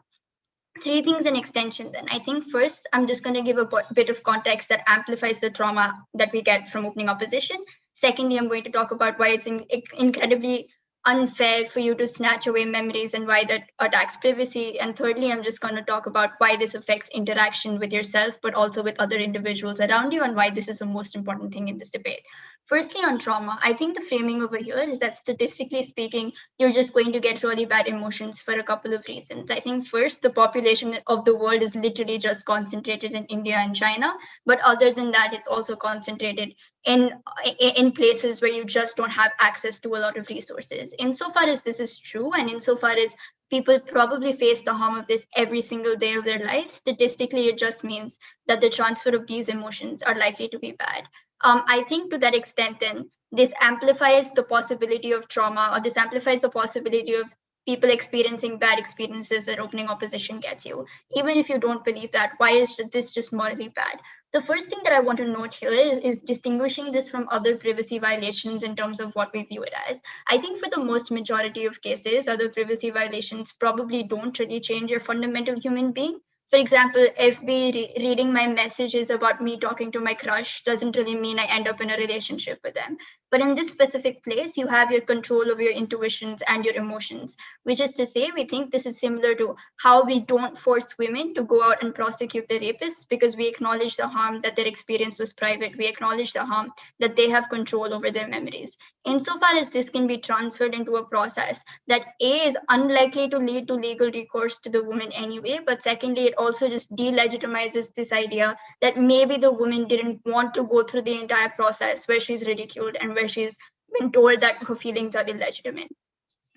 3 things in extension then. I think first, I'm just going to give a bit of context that amplifies the trauma that we get from opening opposition. Secondly, I'm going to talk about why it's incredibly unfair for you to snatch away memories and why that attacks privacy. And thirdly, I'm just going to talk about why this affects interaction with yourself, but also with other individuals around you, and why this is the most important thing in this debate. Firstly, on trauma, I think the framing over here is that statistically speaking, you're just going to get really bad emotions for a couple of reasons. I think first, the population of the world is literally just concentrated in India and China. But other than that, it's also concentrated in places where you just don't have access to a lot of resources. Insofar as this is true, and insofar as people probably face the harm of this every single day of their life, statistically, it just means that the transfer of these emotions are likely to be bad. I think to that extent, then, this amplifies the possibility of trauma, or this amplifies the possibility of people experiencing bad experiences that opening opposition gets you. Even if you don't believe that, why is this just morally bad? The first thing that I want to note here is distinguishing this from other privacy violations in terms of what we view it as. I think for the most majority of cases, other privacy violations probably don't really change your fundamental human being. For example, if reading my messages about me talking to my crush doesn't really mean I end up in a relationship with them. But in this specific place, you have your control over your intuitions and your emotions, which is to say, we think this is similar to how we don't force women to go out and prosecute the rapists because we acknowledge the harm that their experience was private. We acknowledge the harm that they have control over their memories. Insofar as this can be transferred into a process that A, is unlikely to lead to legal recourse to the woman anyway, but secondly, it also just delegitimizes this idea that maybe the woman didn't want to go through the entire process where she's ridiculed and where she's been told that her feelings are illegitimate.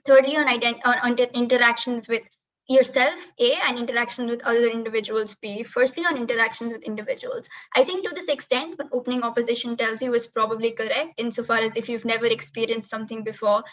Thirdly, on interactions with yourself, A, and interactions with other individuals, B. Firstly, on interactions with individuals. I think to this extent, what opening opposition tells you is probably correct, insofar as if you've never experienced something before,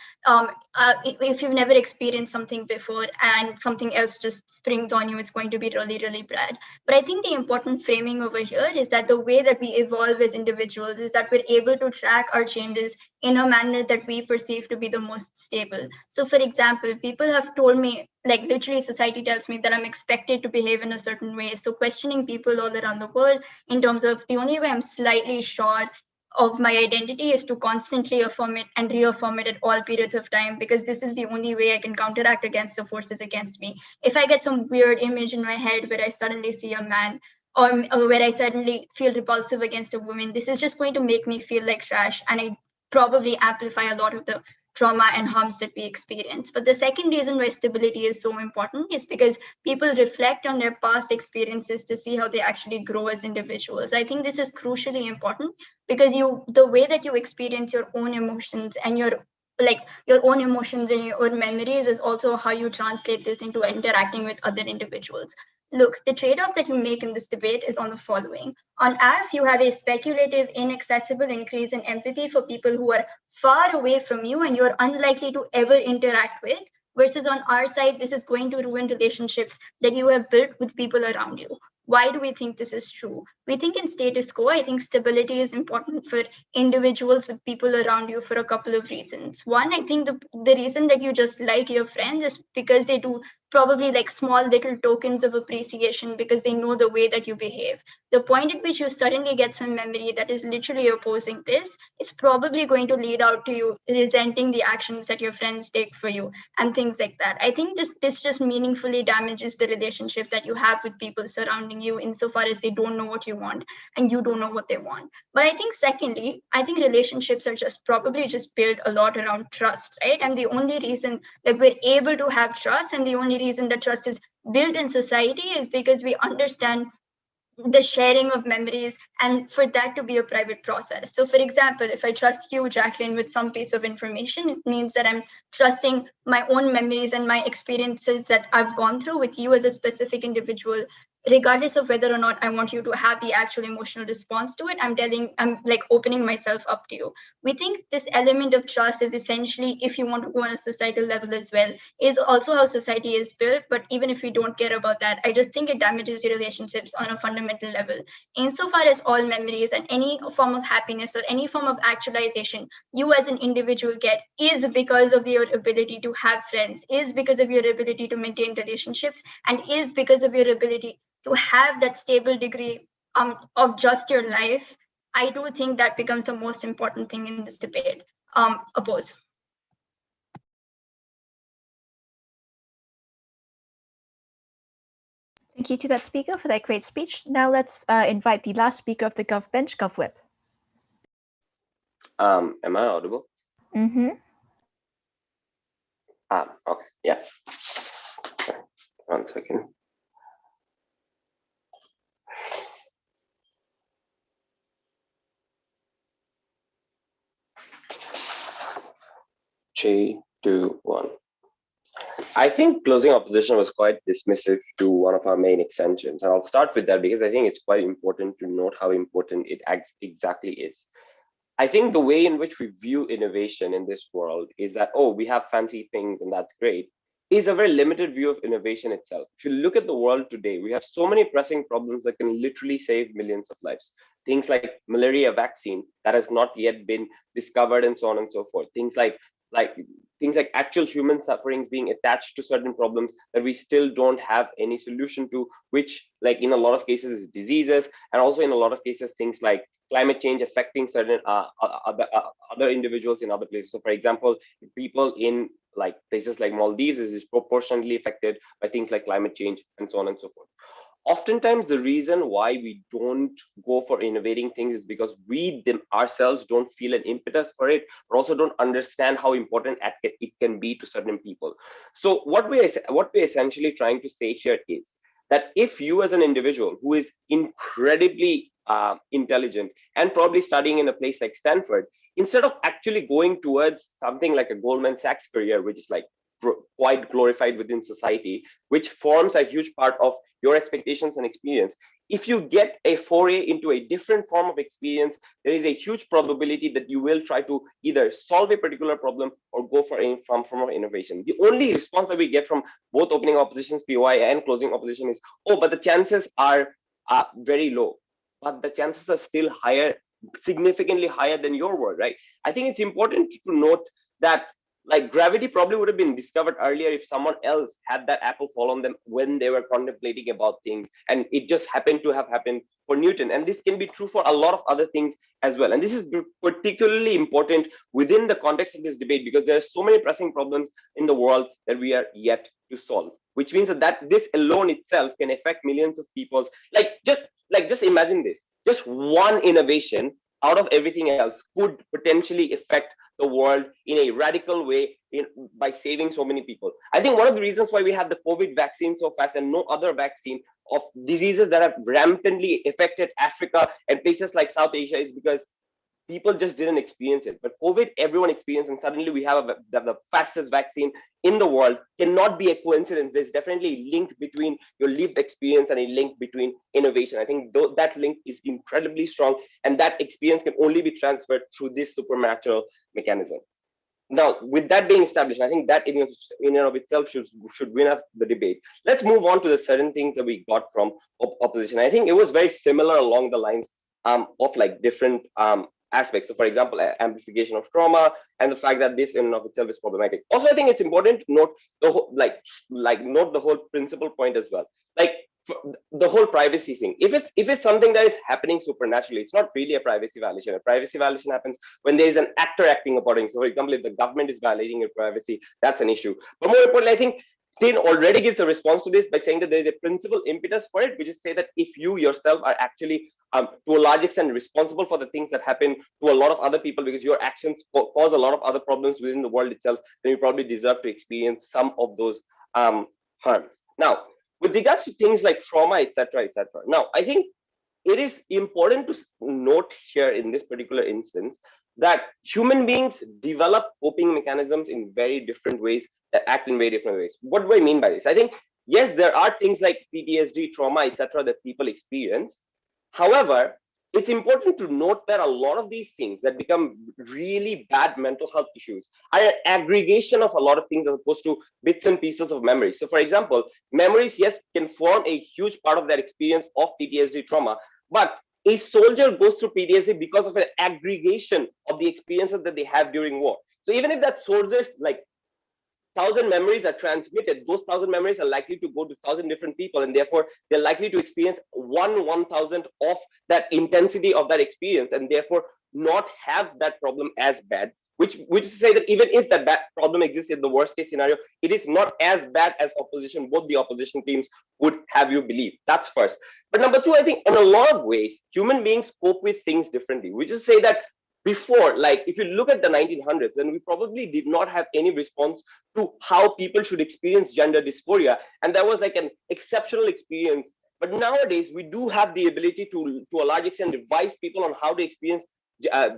if you've never experienced something before and something else just springs on you, it's going to be really, really bad. But I think the important framing over here is that the way that we evolve as individuals is that we're able to track our changes in a manner that we perceive to be the most stable. So for example, people have told me, like literally society tells me that I'm expected to behave in a certain way. So questioning people all around the world in terms of the only way I'm slightly sure of my identity is to constantly affirm it and reaffirm it at all periods of time, because this is the only way I can counteract against the forces against me. If I get some weird image in my head where I suddenly see a man, or where I suddenly feel repulsive against a woman, this is just going to make me feel like trash, and I probably amplify a lot of the trauma and harms that we experience. But the second reason why stability is so important is because people reflect on their past experiences to see how they actually grow as individuals. I think this is crucially important because the way that you experience your own emotions and your own emotions and your own memories is also how you translate this into interacting with other individuals. Look, the trade-off that you make in this debate is on the following. On AF, you have a speculative, inaccessible increase in empathy for people who are far away from you and you're unlikely to ever interact with, versus on our side, this is going to ruin relationships that you have built with people around you. Why do we think this is true? We think in status quo, I think stability is important for individuals with people around you for a couple of reasons. One, I think the reason that you just like your friends is because they do probably like small little tokens of appreciation because they know the way that you behave. The point at which you suddenly get some memory that is literally opposing this is probably going to lead out to you resenting the actions that your friends take for you and things like that. I think this just meaningfully damages the relationship that you have with people surrounding you insofar as they don't know what you want and you don't know what they want. But I think secondly, I think relationships are probably just built a lot around trust, right? And the only reason that we're able to have trust and the only reason that trust is built in society is because we understand the sharing of memories and for that to be a private process. So for example, if I trust you, Jacqueline, with some piece of information, it means that I'm trusting my own memories and my experiences that I've gone through with you as a specific individual, regardless of whether or not I want you to have the actual emotional response to it. I'm like opening myself up to you. We think this element of trust is essentially, if you want to go on a societal level as well, is also how society is built. But even if we don't care about that, I just think it damages your relationships on a fundamental level. Insofar as all memories and any form of happiness or any form of actualization you as an individual get is because of your ability to have friends, is because of your ability to maintain relationships, and is because of your ability to have that stable degree of just your life, I do think that becomes the most important thing in this debate. Oppose. Thank you to that speaker for that great speech. Now let's invite the last speaker of the GovBench, GovWhip. Am I audible? Mm-hmm. Okay, yeah. 1 second. Three, two, one. I think closing opposition was quite dismissive to one of our main extensions. And I'll start with that because I think it's quite important to note how important it exactly is. I think the way in which we view innovation in this world is that, oh, we have fancy things and that's great, is a very limited view of innovation itself. If you look at the world today, we have so many pressing problems that can literally save millions of lives. Things like malaria vaccine that has not yet been discovered and so on and so forth. Things like actual human sufferings being attached to certain problems that we still don't have any solution to, which like in a lot of cases is diseases, and also in a lot of cases things like climate change affecting certain other individuals in other places. So for example, people in like places like Maldives is disproportionately affected by things like climate change and so on and so forth. Oftentimes, the reason why we don't go for innovating things is because we ourselves don't feel an impetus for it, but also don't understand how important it can be to certain people. So what we're essentially trying to say here is that if you as an individual who is incredibly intelligent and probably studying in a place like Stanford, instead of actually going towards something like a Goldman Sachs career, which is like quite glorified within society, which forms a huge part of your expectations and experience, if you get a foray into a different form of experience, there is a huge probability that you will try to either solve a particular problem or go for a form of innovation. The only response that we get from both opening oppositions, POI, and closing opposition is, oh, but the chances are very low. But the chances are still higher, significantly higher than your world, right? I think it's important to note that like gravity probably would have been discovered earlier if someone else had that apple fall on them when they were contemplating about things, and it just happened to have happened for Newton. And this can be true for a lot of other things as well. And this is particularly important within the context of this debate, because there are so many pressing problems in the world that we are yet to solve, which means that this alone itself can affect millions of people's, just imagine this, just one innovation out of everything else could potentially affect the world in a radical way by saving so many people. I think one of the reasons why we have the COVID vaccine so fast and no other vaccine of diseases that have rampantly affected Africa and places like South Asia is because people just didn't experience it. But COVID, everyone experienced, and suddenly we have the fastest vaccine in the world. Cannot be a coincidence. There's definitely a link between your lived experience and a link between innovation. I think that link is incredibly strong, and that experience can only be transferred through this supernatural mechanism. Now, with that being established, I think that in and of itself should win us the debate. Let's move on to the certain things that we got from opposition. I think it was very similar along the lines of like different aspects. So, for example, amplification of trauma and the fact that this in and of itself is problematic. Also, I think it's important to note the whole, note the whole principal point as well. Like the whole privacy thing. If it's something that is happening supernaturally, it's not really a privacy violation. A privacy violation happens when there is an actor acting accordingly. So, for example, if the government is violating your privacy, that's an issue. But more importantly, I think Tin already gives a response to this by saying that there is a principal impetus for it, which is say that if you yourself are actually to a large extent responsible for the things that happen to a lot of other people, because your actions cause a lot of other problems within the world itself, then you probably deserve to experience some of those harms. Now, with regards to things like trauma, etc., etc. Now, I think it is important to note here in this particular instance that human beings develop coping mechanisms in very different ways that act in very different ways. What do I mean by this? I think, yes, there are things like PTSD, trauma, etc. that people experience. However, it's important to note that a lot of these things that become really bad mental health issues are an aggregation of a lot of things as opposed to bits and pieces of memory. So, for example, memories, yes, can form a huge part of that experience of PTSD trauma, but a soldier goes through PTSD because of an aggregation of the experiences that they have during war. So even if that soldier's 1,000 memories are transmitted, those 1,000 memories are likely to go to 1,000 different people, and therefore they're likely to experience 1/1,000th of that intensity of that experience, and therefore not have that problem as bad. Which is to say that even if that bad problem exists in the worst case scenario, it is not as bad as both the opposition teams would have you believe. That's first. But number two, I think in a lot of ways, human beings cope with things differently. Which is to say that before, like if you look at the 1900s, then we probably did not have any response to how people should experience gender dysphoria. And that was like an exceptional experience. But nowadays, we do have the ability to a large extent, advise people on how to experience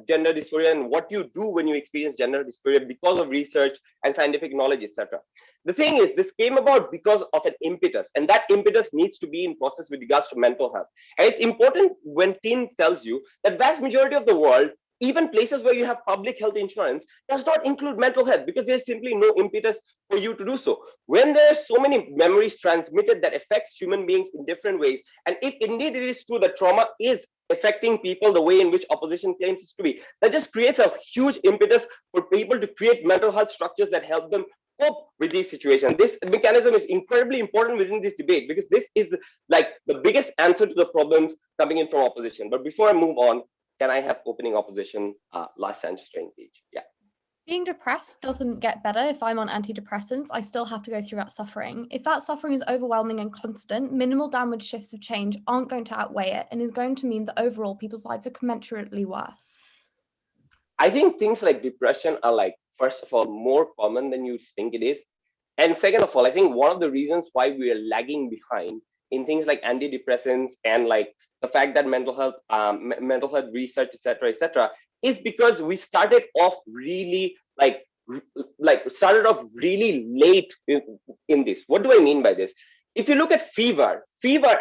gender dysphoria and what you do when you experience gender dysphoria because of research and scientific knowledge, etc. The thing is, this came about because of an impetus, and that impetus needs to be in process with regards to mental health. And it's important when Tin tells you that vast majority of the world, even places where you have public health insurance, does not include mental health because there's simply no impetus for you to do so. When there are so many memories transmitted that affects human beings in different ways, and if indeed it is true that trauma is affecting people the way in which opposition claims it to be, that just creates a huge impetus for people to create mental health structures that help them cope with these situations. This mechanism is incredibly important within this debate because this is like the biggest answer to the problems coming in from opposition. But before I move on, can I have opening opposition last sentence train page? Yeah. Being depressed doesn't get better if I'm on antidepressants. I still have to go through that suffering. If that suffering is overwhelming and constant, minimal downward shifts of change aren't going to outweigh it and is going to mean that overall people's lives are commensurately worse. I think things like depression are like, first of all, more common than you think it is. And second of all, I think one of the reasons why we are lagging behind in things like antidepressants and like the fact that mental health research, etc., is because we started off really started off really late in this. What do I mean by this? If you look at fever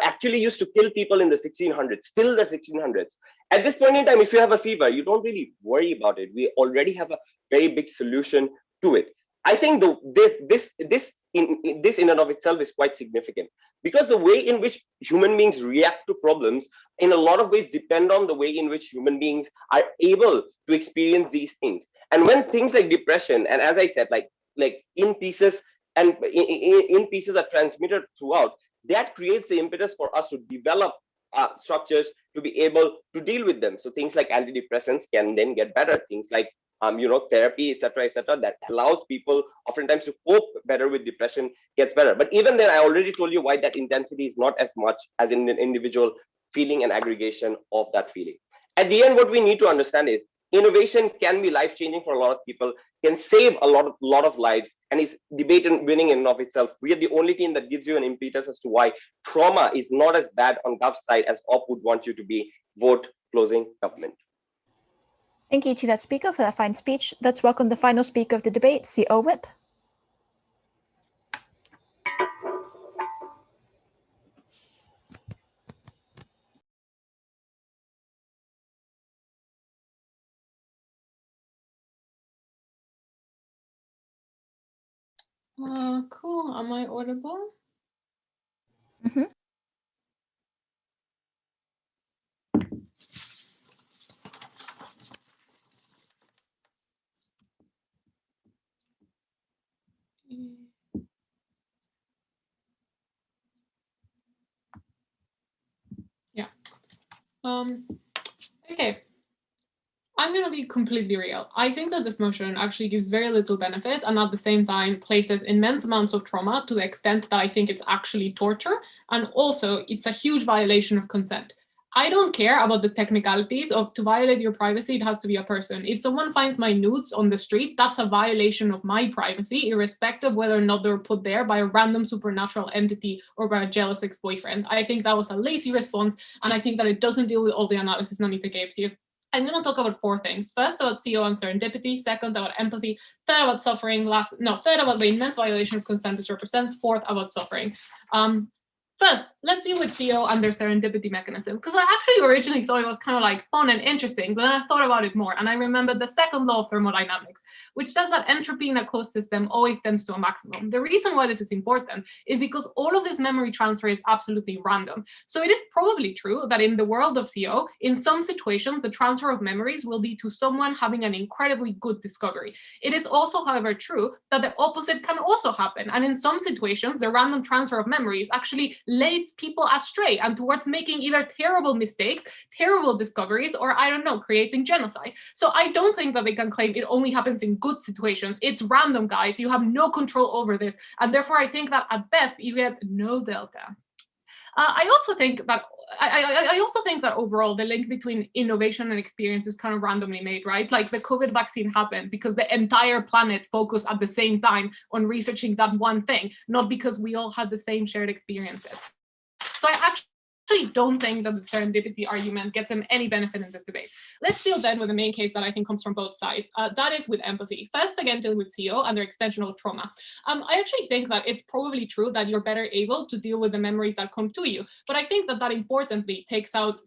actually used to kill people in the 1600s, still the 1600s. At this point in time, if you have a fever, you don't really worry about it. We already have a very big solution to it. I think this this in and of itself is quite significant, because the way in which human beings react to problems in a lot of ways depend on the way in which human beings are able to experience these things. And when things like depression, and as I said, like in pieces and in pieces are transmitted throughout, that creates the impetus for us to develop structures to be able to deal with them. So things like antidepressants can then get better. Things like therapy, etc., that allows people oftentimes to cope better with depression gets better. But even then, I already told you why that intensity is not as much as in an individual feeling and aggregation of that feeling. At the end, what we need to understand is innovation can be life-changing for a lot of people, can save a lot of lives, and is debate and winning in and of itself. We are the only team that gives you an impetus as to why trauma is not as bad on Gov's side as Op would want you to be. Vote closing government. Thank you to that speaker for that fine speech. Let's welcome the final speaker of the debate, CO Whip. Cool. Am I audible? Mm-hmm. Yeah. Okay. I'm going to be completely real. I think that this motion actually gives very little benefit and at the same time places immense amounts of trauma to the extent that I think it's actually torture. And also it's a huge violation of consent. I don't care about the technicalities of to violate your privacy, it has to be a person. If someone finds my nudes on the street, that's a violation of my privacy, irrespective of whether or not they were put there by a random supernatural entity or by a jealous ex-boyfriend. I think that was a lazy response, and I think that it doesn't deal with all the analysis Namita gave you. I'm going to talk about 4 things. First, about CO and serendipity. Second, about empathy. Third, about suffering. Third, about the immense violation of consent this represents. Fourth, about suffering. First, let's deal with CO and their serendipity mechanism, because I actually originally thought it was kind of like fun and interesting, but then I thought about it more, and I remembered the second law of thermodynamics, which says that entropy in a closed system always tends to a maximum. The reason why this is important is because all of this memory transfer is absolutely random. So it is probably true that in the world of CO, in some situations, the transfer of memories will lead to someone having an incredibly good discovery. It is also, however, true that the opposite can also happen, and in some situations, the random transfer of memories actually leads people astray and towards making either terrible mistakes, terrible discoveries, or I don't know, creating genocide. So I don't think that they can claim it only happens in good situations. It's random, guys. You have no control over this. And therefore, I think that at best, you get no delta. I also think that overall the link between innovation and experience is kind of randomly made, right? Like the COVID vaccine happened because the entire planet focused at the same time on researching that one thing, not because we all had the same shared experiences. So I actually don't think that the serendipity argument gets them any benefit in this debate. Let's deal then with the main case that I think comes from both sides. That is with empathy. First, again, dealing with CO and their extensional trauma. I actually think that it's probably true that you're better able to deal with the memories that come to you. But I think that importantly takes out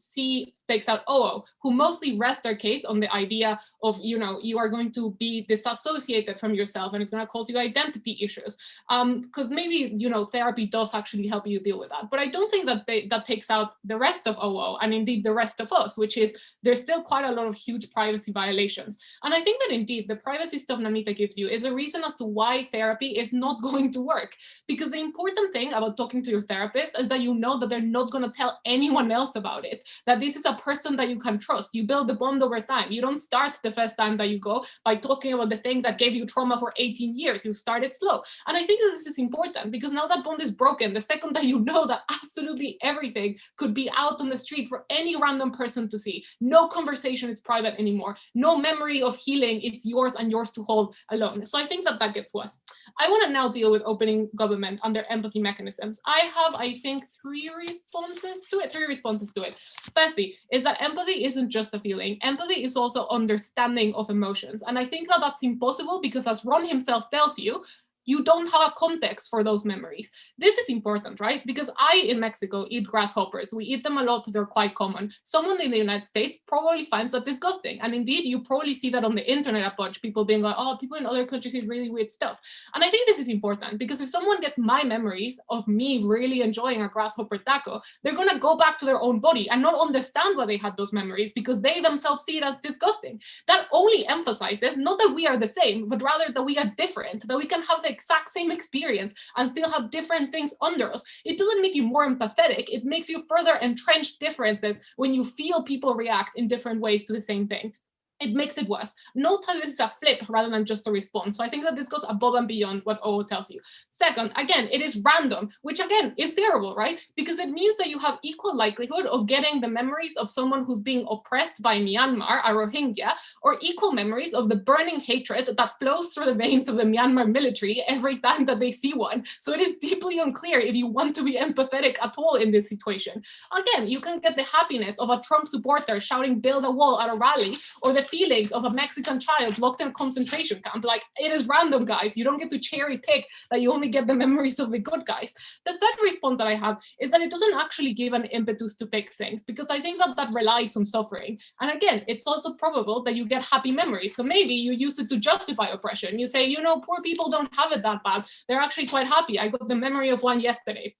OO, who mostly rest their case on the idea of, you are going to be disassociated from yourself and it's going to cause you identity issues. Because maybe, therapy does actually help you deal with that. But I don't think that that takes out the rest of OO and indeed the rest of us, which is there's still quite a lot of huge privacy violations. And I think that indeed the privacy stuff Namita gives you is a reason as to why therapy is not going to work. Because the important thing about talking to your therapist is that you know that they're not going to tell anyone else about it, that this is a person that you can trust. You build the bond over time. You don't start the first time that you go by talking about the thing that gave you trauma for 18 years. You start it slow. And I think that this is important because now that bond is broken, the second that you know that absolutely everything could be out on the street for any random person to see. No conversation is private anymore. No memory of healing is yours and yours to hold alone. So I think that that gets worse. I want to now deal with opening government and their empathy mechanisms. I have, I think, three responses to it. Firstly, is that empathy isn't just a feeling. Empathy is also understanding of emotions. And I think that that's impossible because as Ron himself tells you, You don't have a context for those memories. This is important, right? Because I, in Mexico, eat grasshoppers. We eat them a lot. They're quite common. Someone in the United States probably finds that disgusting. And indeed, you probably see that on the internet a bunch, people being like, oh, people in other countries eat really weird stuff. And I think this is important because if someone gets my memories of me really enjoying a grasshopper taco, they're going to go back to their own body and not understand why they had those memories because they themselves see it as disgusting. That only emphasizes not that we are the same, but rather that we are different, that we can have the exact same experience and still have different things under us. It doesn't make you more empathetic. It makes you further entrench differences when you feel people react in different ways to the same thing. It makes it worse. Note how this is a flip rather than just a response. So I think that this goes above and beyond what O tells you. Second, again, it is random, which again is terrible, right? Because it means that you have equal likelihood of getting the memories of someone who's being oppressed by Myanmar, a Rohingya, or equal memories of the burning hatred that flows through the veins of the Myanmar military every time that they see one. So it is deeply unclear if you want to be empathetic at all in this situation. Again, you can get the happiness of a Trump supporter shouting "build a wall" at a rally, or the feelings of a Mexican child locked in a concentration camp. Like, it is random, guys. You don't get to cherry pick that you only get the memories of the good guys. The third response that I have is that it doesn't actually give an impetus to fix things, because I think that that relies on suffering. And again, it's also probable that you get happy memories. So maybe you use it to justify oppression. You say, you know, poor people don't have it that bad. They're actually quite happy. I got the memory of one yesterday.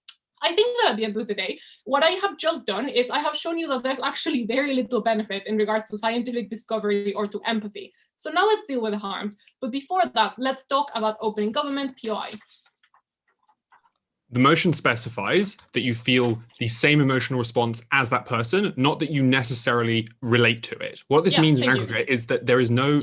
I think that at the end of the day, what I have just done is I have shown you that there's actually very little benefit in regards to scientific discovery or to empathy. So now let's deal with the harms. But before that, let's talk about opening government, POI. The motion specifies that you feel the same emotional response as that person, not that you necessarily relate to it. What this means in aggregate is that there is no...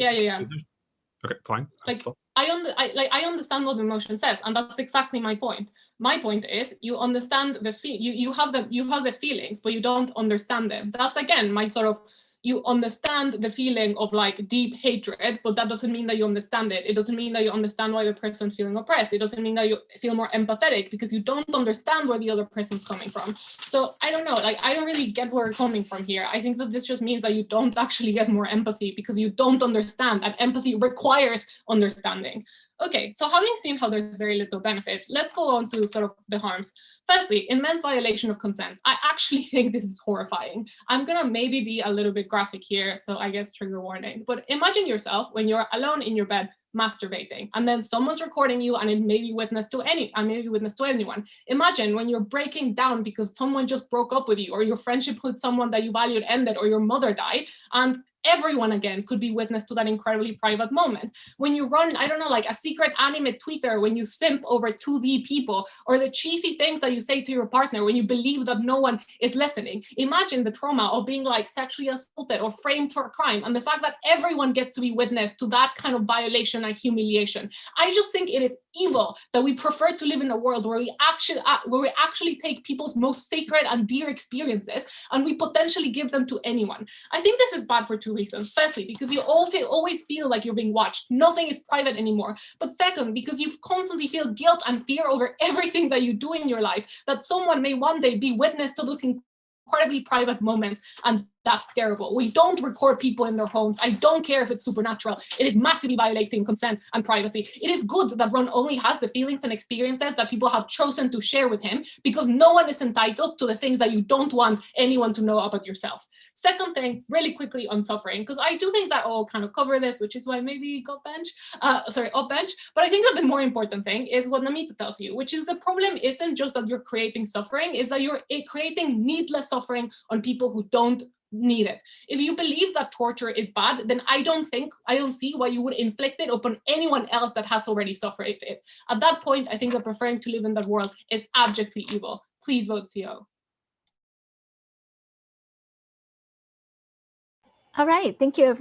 Okay, fine. Like, I understand what the motion says, and that's exactly my point. My point is, you understand the you have the feelings, but you don't understand them. That's again my sort of, you understand the feeling of like deep hatred, but that doesn't mean that you understand it. It doesn't mean that you understand why the person's feeling oppressed. It doesn't mean that you feel more empathetic because you don't understand where the other person's coming from. So I don't know, like, I don't really get where we're coming from here. I think that this just means that you don't actually get more empathy because you don't understand, and empathy requires understanding. Okay, so having seen how there's very little benefit, let's go on to sort of the harms. Firstly, immense violation of consent. I actually think this is horrifying. I'm gonna maybe be a little bit graphic here, so I guess trigger warning. But imagine yourself when you're alone in your bed masturbating, and then someone's recording you, and it may be witness to anyone. Imagine when you're breaking down because someone just broke up with you, or your friendship with someone that you valued ended, or your mother died, and everyone again could be witness to that incredibly private moment. When you run, I don't know, like a secret anime Twitter, when you simp over 2D people, or the cheesy things that you say to your partner when you believe that no one is listening. Imagine the trauma of being like sexually assaulted or framed for a crime, and the fact that everyone gets to be witness to that kind of violation and humiliation. I just think it is evil that we prefer to live in a world where we actually take people's most sacred and dear experiences and we potentially give them to anyone. I think this is bad for two reasons. Firstly, because you always feel like you're being watched. Nothing is private anymore. But second, because you constantly feel guilt and fear over everything that you do in your life, that someone may one day be witness to those incredibly private moments, and that's terrible. We don't record people in their homes. I don't care if it's supernatural. It is massively violating consent and privacy. It is good that Ron only has the feelings and experiences that people have chosen to share with him, because no one is entitled to the things that you don't want anyone to know about yourself. Second thing, really quickly on suffering, because I do think that all kind of cover this, which is why maybe up bench. But I think that the more important thing is what Namita tells you, which is the problem isn't just that you're creating suffering, is that you're creating needless suffering on people who don't need it. If you believe that torture is bad, then I don't see why you would inflict it upon anyone else that has already suffered it. At that point, I think that preferring to live in that world is abjectly evil. Please vote CO. All right, thank you, everyone.